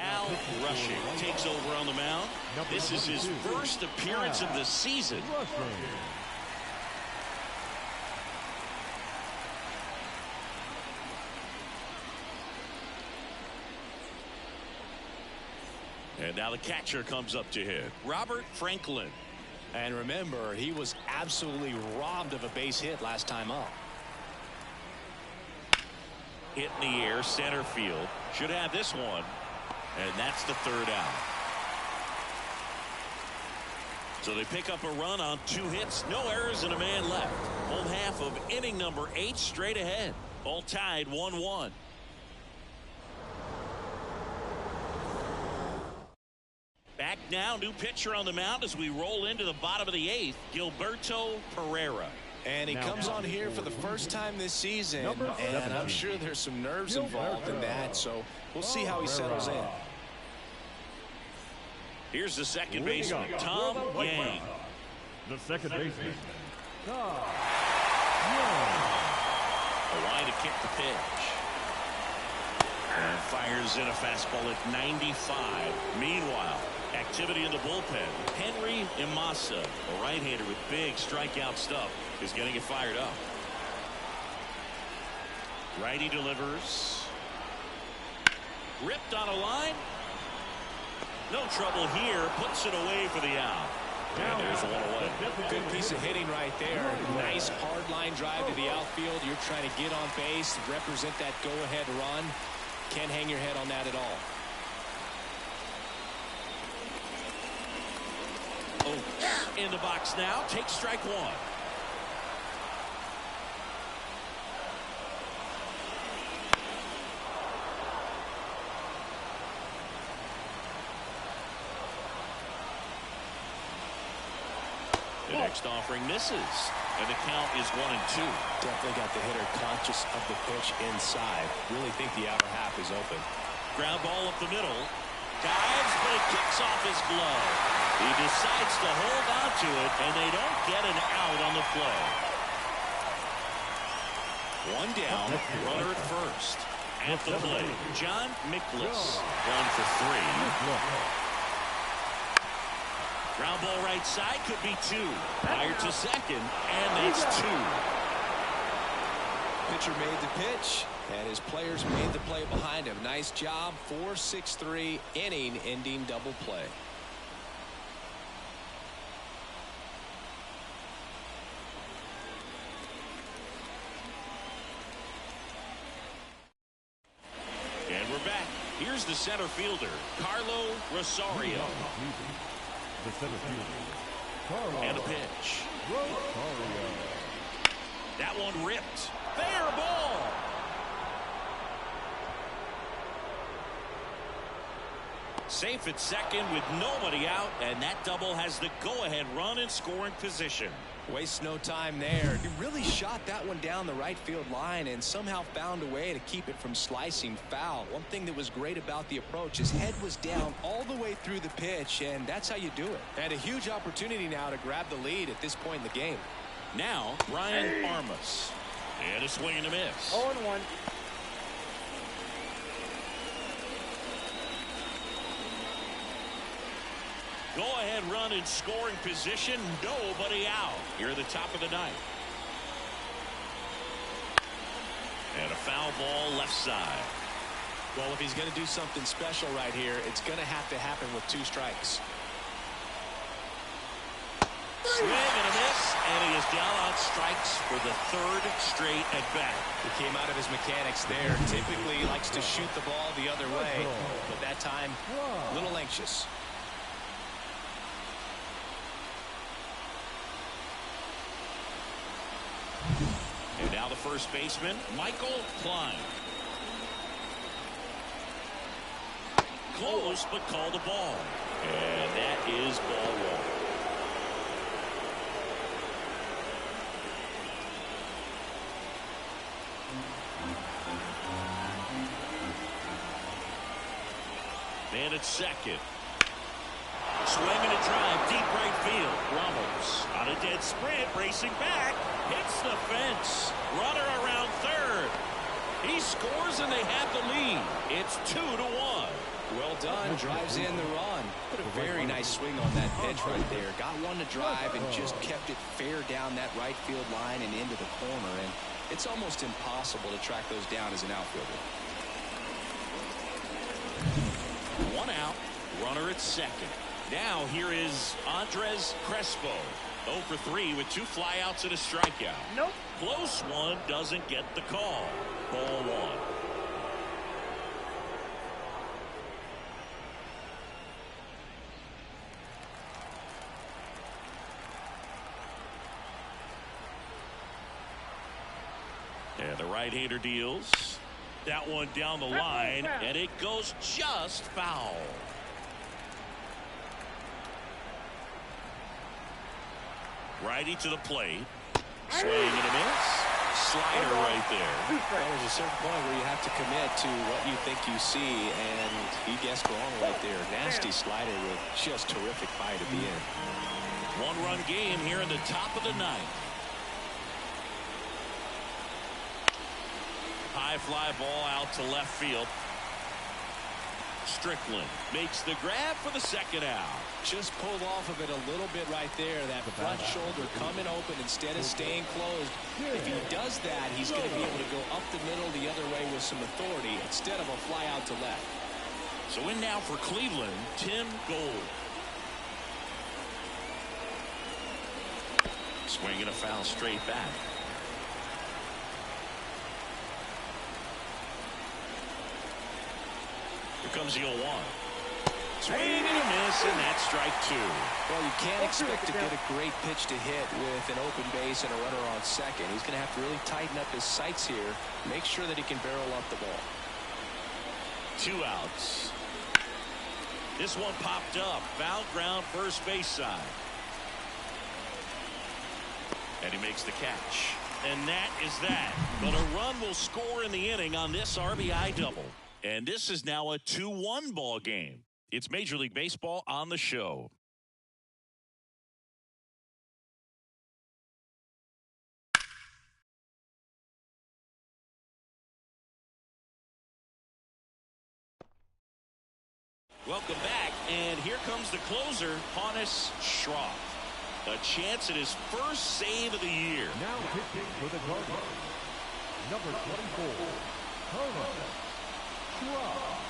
Al Rushing takes over on the mound. This is his first appearance of the season. And now the catcher comes up to hit, Robert Franklin. And remember, he was absolutely robbed of a base hit last time up. Hit in the air, center field. Should have this one. And that's the 3rd out. So they pick up a run on 2 hits, no errors, and a man left. Home half of inning number 8 straight ahead. All tied 1-1. Back now, new pitcher on the mound as we roll into the bottom of the 8th, Gilberto Pereira. And he comes on here for the first time this season, and I'm sure there's some nerves involved in that, so we'll see how he settles in. Here's the second baseman, Tom Yang. The second baseman, Tom A line to kick the pitch. And fires in a fastball at 95. Meanwhile, activity in the bullpen. Henry Imasa, a right-hander with big strikeout stuff, is getting it fired up. Righty delivers. Ripped on a line. No trouble here. Puts it away for the out. And there's 1 away. Good piece of hitting right there. Nice hard line drive to the outfield. You're trying to get on base, represent that go-ahead run. Can't hang your head on that at all. Oh, in the box now. Takes strike 1. The next offering misses, and the count is 1-2. Definitely got the hitter conscious of the pitch inside. Really think the outer half is open. Ground ball up the middle. Dives, but it kicks off his glove. He decides to hold on to it, and they don't get an out on the play. One down, runner at first. At the plate, John Mikolas, 1 for 3. Ground ball right side, could be 2. Fired to second, and that's 2. Pitcher made the pitch, and his players made the play behind him. Nice job. 4-6-3 inning-ending double play. And we're back. Here's the center fielder, Carlo Rosario. The center fielder, And a pitch. Rosario. That one ripped. Fair ball. Safe at second with nobody out, and that double has the go-ahead run in scoring position. Waste no time there. He really shot that one down the right field line and somehow found a way to keep it from slicing foul. One thing that was great about the approach, his head was down all the way through the pitch, and that's how you do it. And a huge opportunity now to grab the lead at this point in the game. Now, Brian Armas. And a swing and a miss. 0-1. Go-ahead run in scoring position. Nobody out here at the top of the ninth. And a foul ball left side. Well, if he's going to do something special right here, it's going to have to happen with 2 strikes. Swing and a miss, and he is down on strikes for the 3rd straight at bat. He came out of his mechanics there. Typically he likes to shoot the ball the other way, but that time a little anxious. And now the first baseman, Michael Klein. Close, but called a ball. And that is ball 1. Man at second. Swing and a drive, deep right field. Ramos on a dead sprint, racing back, hits the fence. Runner around third. He scores and they have the lead. It's 2-1. Well done. Drives in the run. Put a very nice swing on that pitch right there. Got one to drive and just kept it fair down that right field line and into the corner. And it's almost impossible to track those down as an outfielder. 1 out. Runner at second. Now here is Andres Crespo. 0 for 3 with 2 flyouts and a strikeout. Nope. Close one, doesn't get the call. Ball 1. And the right-hander deals. That one down the line, and it goes just foul. Righty to the plate. Swing and a miss. Slider right there. Well, there's a certain point where you have to commit to what you think you see, and he guessed wrong right there. Nasty slider with just terrific bite at the end. 1-run game here in the top of the ninth. High fly ball out to left field. Strickland makes the grab for the second out. Just pulled off of it a little bit right there. That front shoulder coming open instead of staying closed. If he does that, he's going to be able to go up the middle the other way with some authority instead of a fly out to left. So in now for Cleveland, Tim Gold. Swinging a foul straight back. Here comes the 0-1. Swing and a miss, and that's strike 2. Well, you can't expect to get a great pitch to hit with an open base and a runner on second. He's going to have to really tighten up his sights here. Make sure that he can barrel up the ball. 2 outs. This one popped up. Foul ground, first base side. And he makes the catch. And that is that. But a run will score in the inning on this RBI double. And this is now a 2-1 ball game. It's Major League Baseball on the show. Welcome back, and here comes the closer, Honus Schroff. A chance at his first save of the year. Now pitching for the Guardians, number 24, Honus Schroff.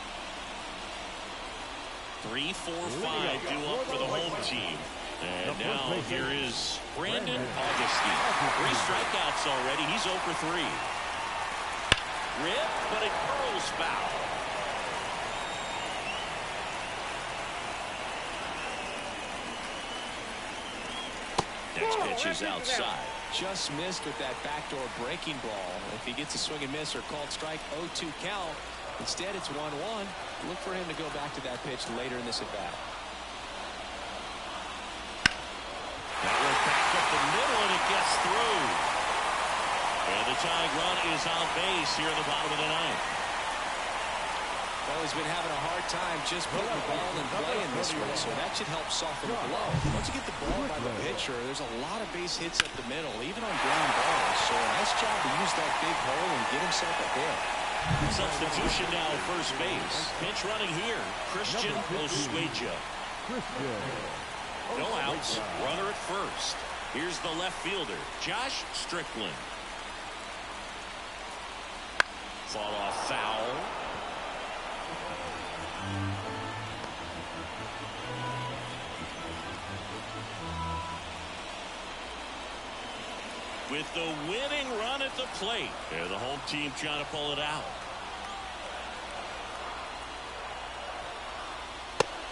3, 4, 5 due up for the home team. And now here is Brandon Augustine. 3 strikeouts already. He's 0 for 3. Rip, but it curls foul. Next pitch is outside. Just missed with that backdoor breaking ball. If he gets a swing and miss or called strike, 0-2 count. Instead, it's 1-1. Look for him to go back to that pitch later in this at-bat. That one back up the middle, and it gets through. And the tying run is on base here in the bottom of the ninth. Well, he's been having a hard time just putting the ball in play in this one, so that should help soften the blow. Once you get the ball by the pitcher, there's a lot of base hits up the middle, even on ground balls. So a nice job to use that big hole and get himself a hit. Substitution now at first base. Pinch running here, Christian Osweja. No outs, runner at first. Here's the left fielder, Josh Strickland. Fought off foul. With the winning run at the plate. And the home team trying to pull it out.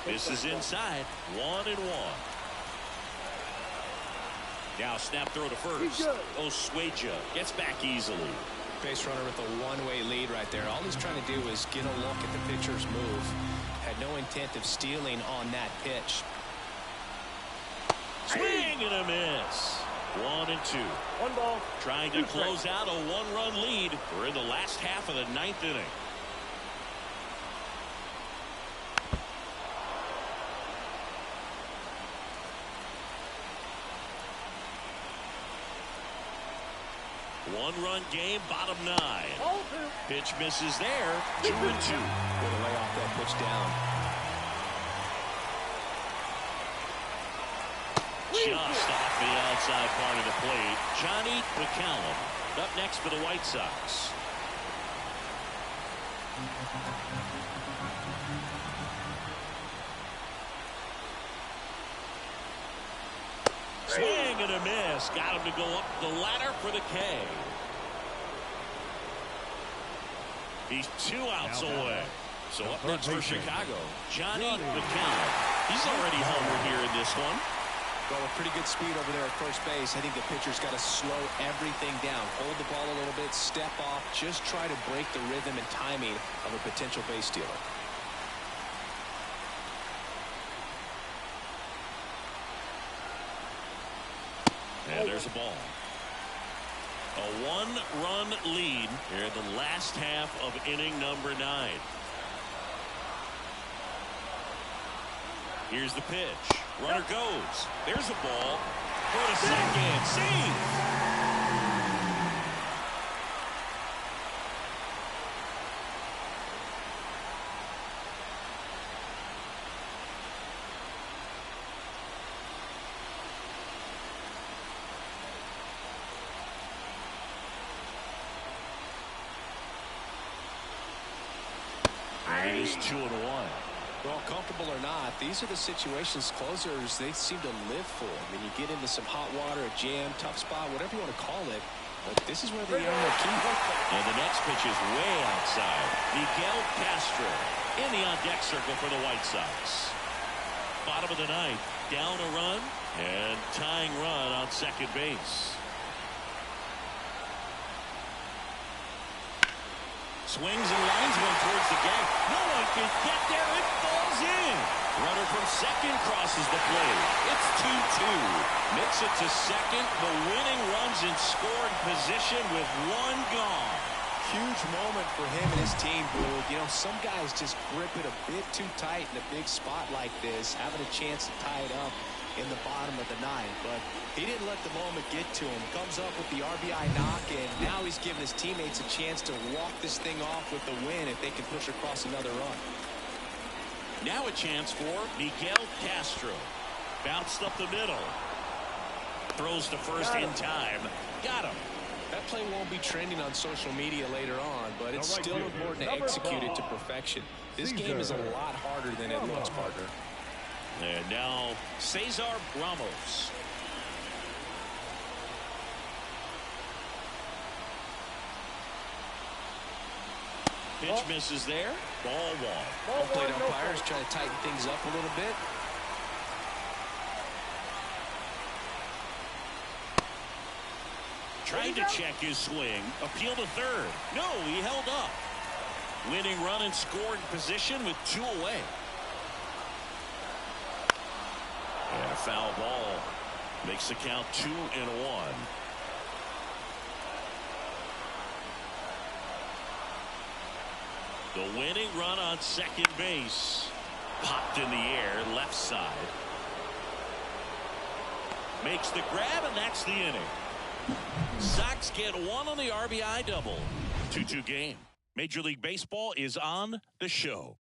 This is inside. 1-1. Now snap throw to first. Osweja gets back easily. Base runner with a one-way lead right there. All he's trying to do is get a look at the pitcher's move. Had no intent of stealing on that pitch. Swing and a miss. 1-2. 1 ball. Trying to close out a 1-run lead. We're in the last half of the 9th inning. One-run game, bottom 9. Pitch misses there. 2-2. Way to lay off that pitch down. Just off the outside part of the plate. Johnny McCallum up next for the White Sox. Swing and a miss. Got him to go up the ladder for the K. He's 2 outs away. So up next for Chicago, Johnny McCallum. He's already homered here in this one. Well, a pretty good speed over there at first base. I think the pitcher's got to slow everything down. Hold the ball a little bit, step off, just try to break the rhythm and timing of a potential base stealer. And there's a ball. A 1-run lead here in the last half of inning number 9. Here's the pitch. Runner goes. There's a ball. Go to second. Save. And it is 2-1. Well, comfortable or not, these are the situations closers they seem to live for. I mean, you get into some hot water, a jam, tough spot, whatever you want to call it, but this is where they earn their keep. And the next pitch is way outside. Miguel Castro in the on-deck circle for the White Sox. Bottom of the 9th, down a run, and tying run on second base. Swings and lines one towards the gap. No one can get there. It falls in. Runner from second crosses the plate. It's 2-2. Makes it to second. The winning run's in scoring position with one gone. Huge moment for him and his team, Boog. You know, some guys just grip it a bit too tight in a big spot like this, having a chance to tie it up in the bottom of the ninth. But he didn't let the moment get to him. Comes up with the RBI knock, and now he's giving his teammates a chance to walk this thing off with the win if they can push across another run. Now a chance for Miguel Castro. Bounced up the middle. Throws to first in time. Got him. That play won't be trending on social media later on, but it's still important to execute it to perfection. This game is a lot harder than it looks, partner. And now Cesar Ramos. Pitch misses there. Ball one. Home plate umpires trying to tighten things up a little bit. Tried to check his swing. Appeal to third. No, he held up. Winning run in scoring position with 2 away. And a foul ball. Makes the count 2-1. The winning run on second base. Popped in the air, left side. Makes the grab, and that's the inning. Sox get one on the RBI double. 2-2 game. Major League Baseball is on the show.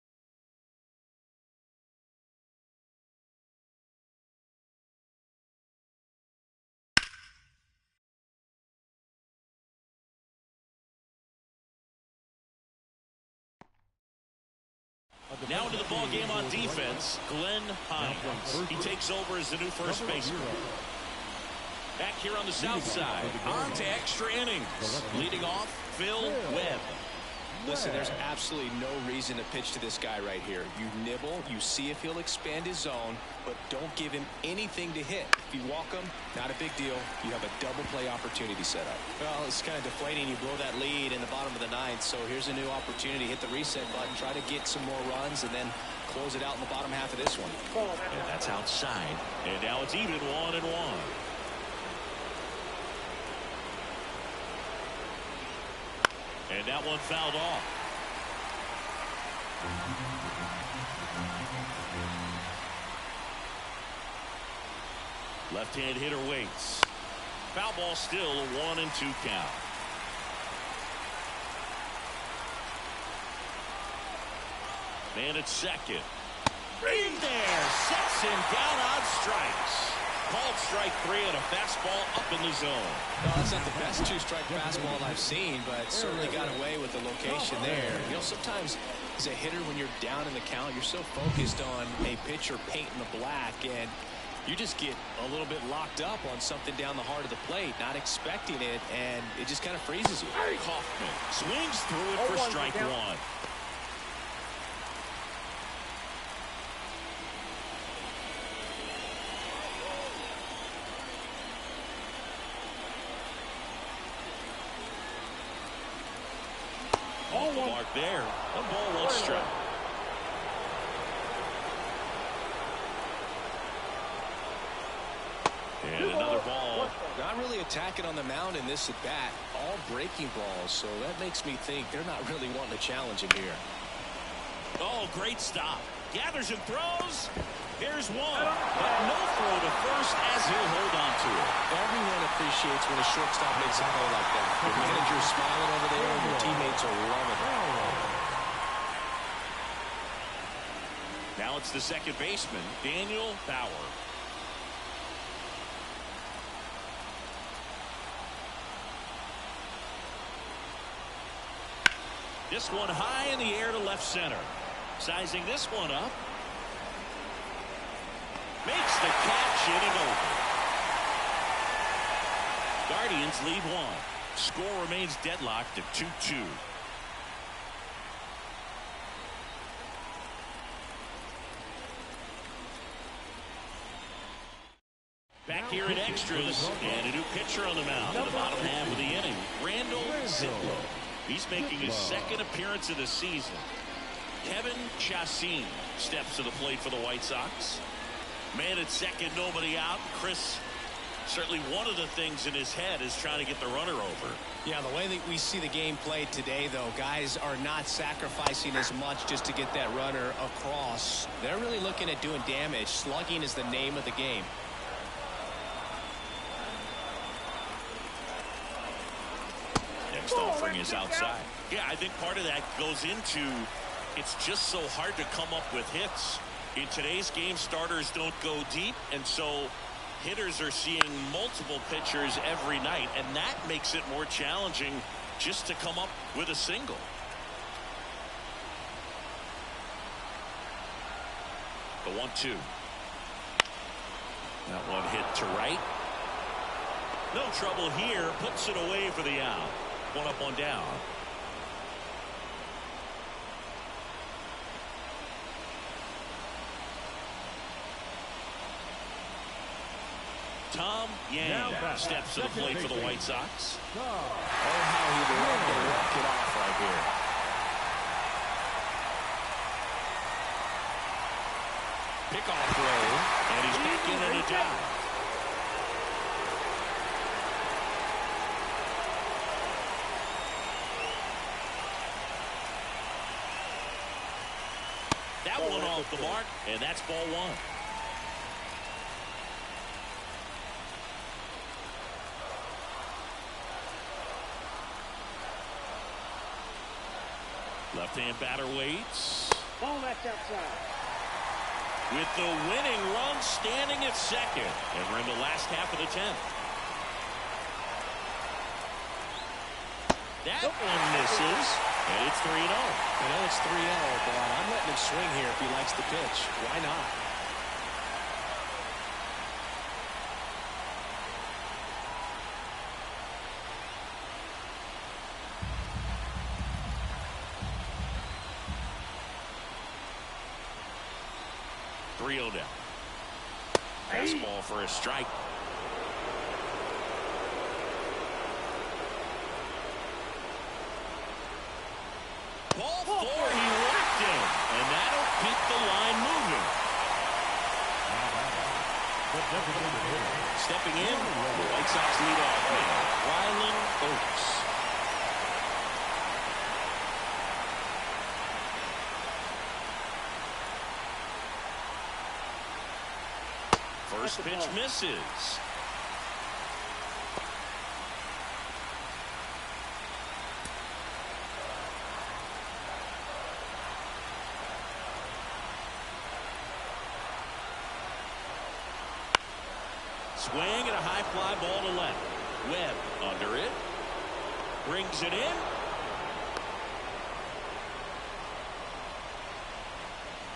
Now into the ball game on defense, Glenn Hines. He takes over as the new first baseman. Back here on the south side, on to extra innings. Leading off, Phil Webb. Listen, there's absolutely no reason to pitch to this guy right here. You nibble, you see if he'll expand his zone, but don't give him anything to hit. If you walk him, not a big deal. You have a double play opportunity set up. Well, it's kind of deflating. You blow that lead in the bottom of the ninth, so here's a new opportunity. Hit the reset button, try to get some more runs, and then close it out in the bottom half of this one. And that's outside. And now it's even 1-1. And that one fouled off. Left-hand hitter waits. Foul ball still, a 1-2 count. Man at second. In there, sets him down on strikes. Called strike 3 and a fastball up in the zone. Well, that's not the best 2-strike fastball I've seen, but certainly got away with the location there. You know, sometimes as a hitter, when you're down in the count, you're so focused on a pitcher painting the black, and you just get a little bit locked up on something down the heart of the plate, not expecting it, and it just kind of freezes you. Coffman swings through it for strike 1. Off the mark there. 1 ball, 1 strike. And another ball. Not really attacking on the mound in this at bat. All breaking balls, so that makes me think they're not really wanting to challenge him here. Oh, great stop. Gathers and throws. Here's one. But no throw to first as he'll hold on to it. Everyone appreciates when a shortstop makes a play like that. Your manager's smiling over there, and your teammates are loving it. Now it's the second baseman, Daniel Bauer. This one high in the air to left center. Sizing this one up. Makes the catch, inning over. Guardians lead 1. Score remains deadlocked at 2-2. Back here in extras, and a new pitcher on the mound in the bottom half of the inning, Randall Zitlow. He's making his second appearance of the season. Kevin Chacin steps to the plate for the White Sox. Man at second, nobody out. Chris, certainly one of the things in his head is trying to get the runner over. Yeah, the way that we see the game played today, though, guys are not sacrificing as much just to get that runner across. They're really looking at doing damage. Slugging is the name of the game. Next offering is outside. Yeah, I think part of that goes into it's just so hard to come up with hits. In today's game, starters don't go deep, and so hitters are seeing multiple pitchers every night, and that makes it more challenging just to come up with a single. The 1-2. That one hit to right. No trouble here. Puts it away for the out. One up, one down. Tom Yang steps to the plate for the White Sox. Oh, how he would love to walk it off right here. Pickoff throw, and he's back in and a dive. That one off the mark, and that's ball one. Left-hand batter waits. Ball left outside. With the winning run standing at second. And we're in the last half of the 10th. That one misses. And it's 3-0. I know it's 3-0, but I'm letting him swing here if he likes the pitch. Why not? Down. Fastball for a strike. Ball four, he whacked him, and that'll keep the line moving. Stepping in, the White Sox leadoff man, Rylan Oates. First pitch misses. Swing and a high fly ball to left. Webb under it. Brings it in.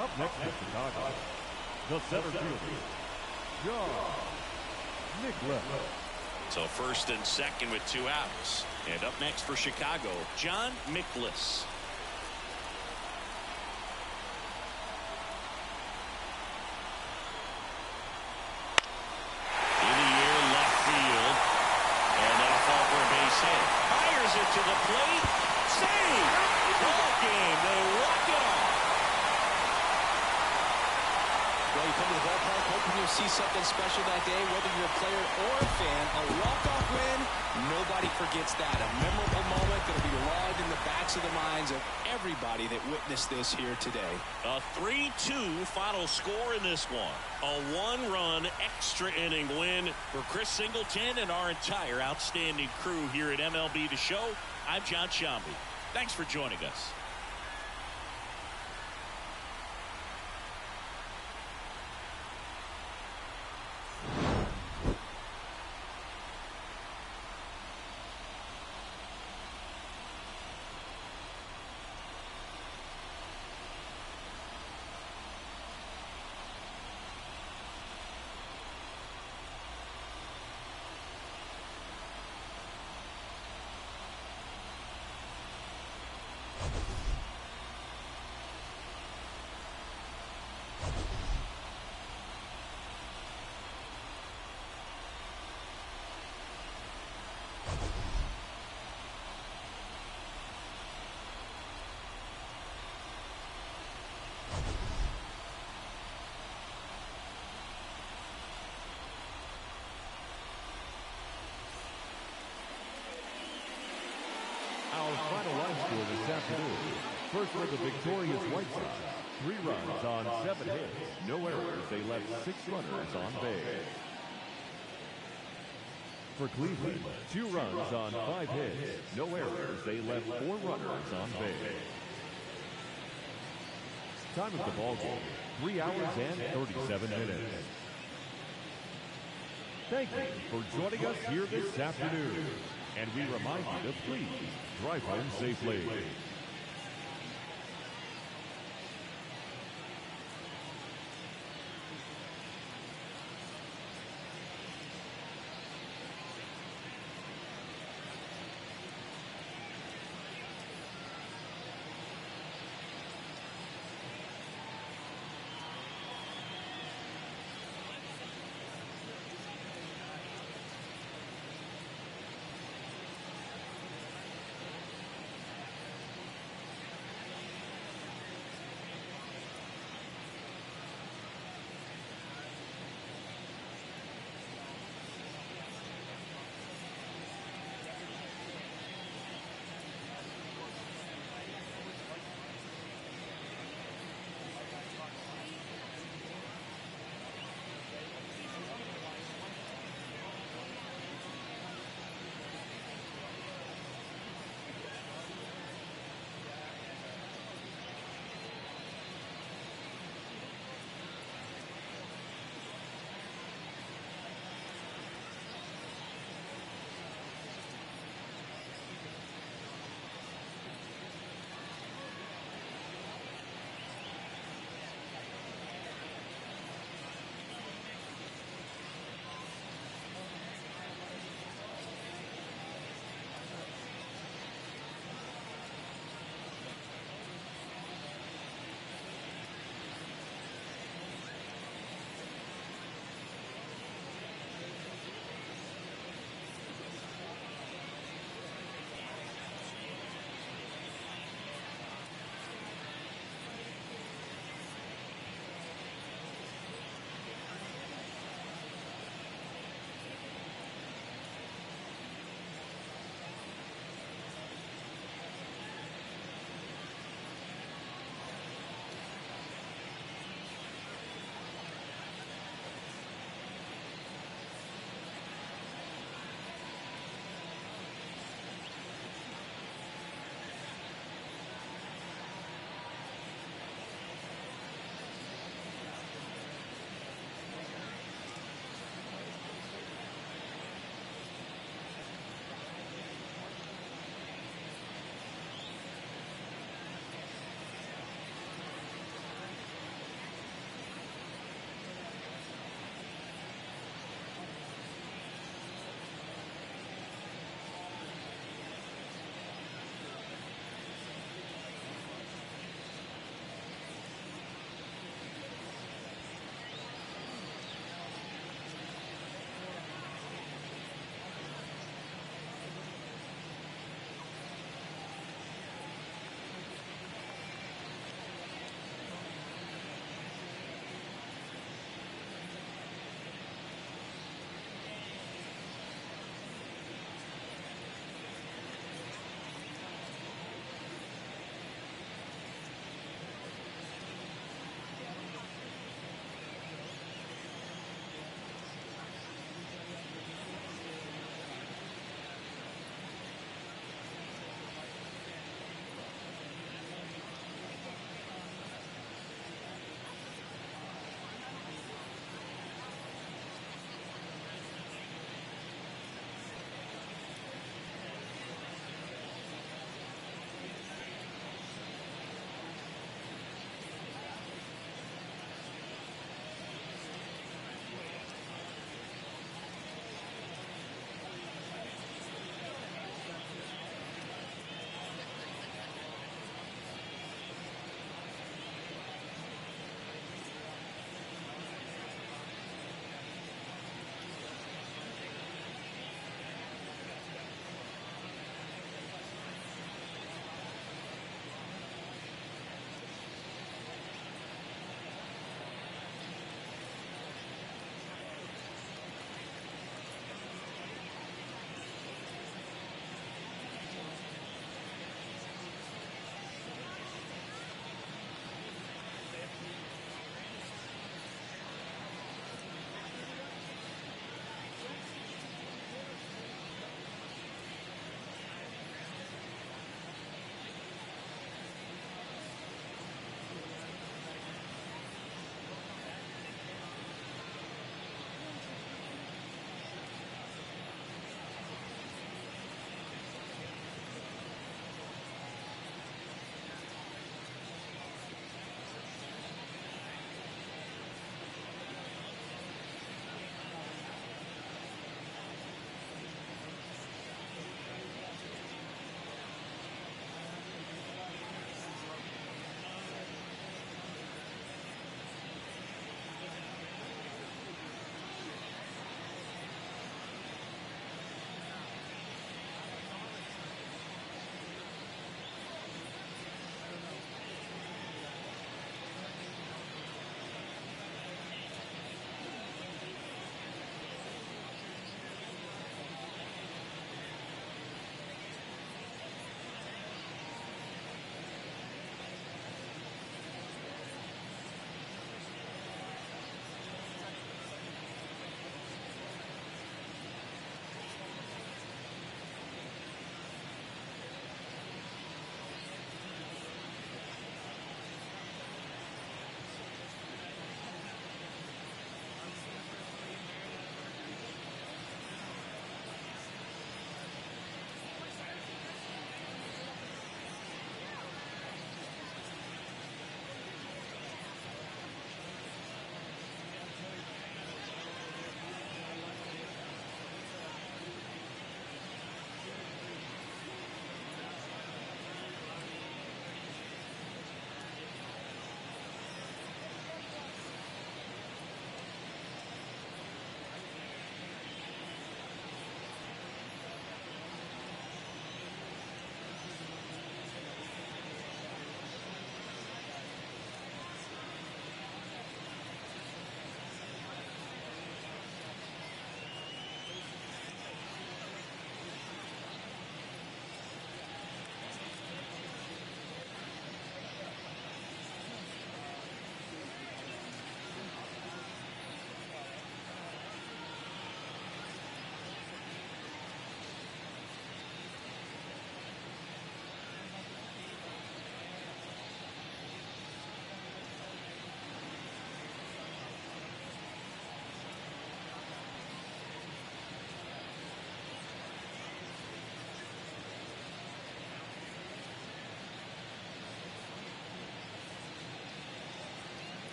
Up next for Chicago, the center fielder, John Nicholas. So first and second with 2 outs. And up next for Chicago, John Nicholas. In the air, left field. And that'll fall for a base hit. Fires it to the plate. Save! Ball game. They walk it off. Well, you come to the ballpark hoping you'll see something special that day, whether you're a player or a fan. A walk-off win, nobody forgets that. A memorable moment that'll be logged in the backs of the minds of everybody that witnessed this here today. A 3-2 final score in this one. A 1-run extra inning win for Chris Singleton and our entire outstanding crew here at MLB The Show. I'm John Shambi. Thanks for joining us. victorious White Sox, 3 runs on 7 hits, no errors. They left 6 runners on base. For Cleveland, 2 runs on 5 hits, no errors. They left 4 runners on base. Time of the ball game, 3 hours and 37 minutes. Thank you for joining us here this afternoon. And we remind you to please drive home safely.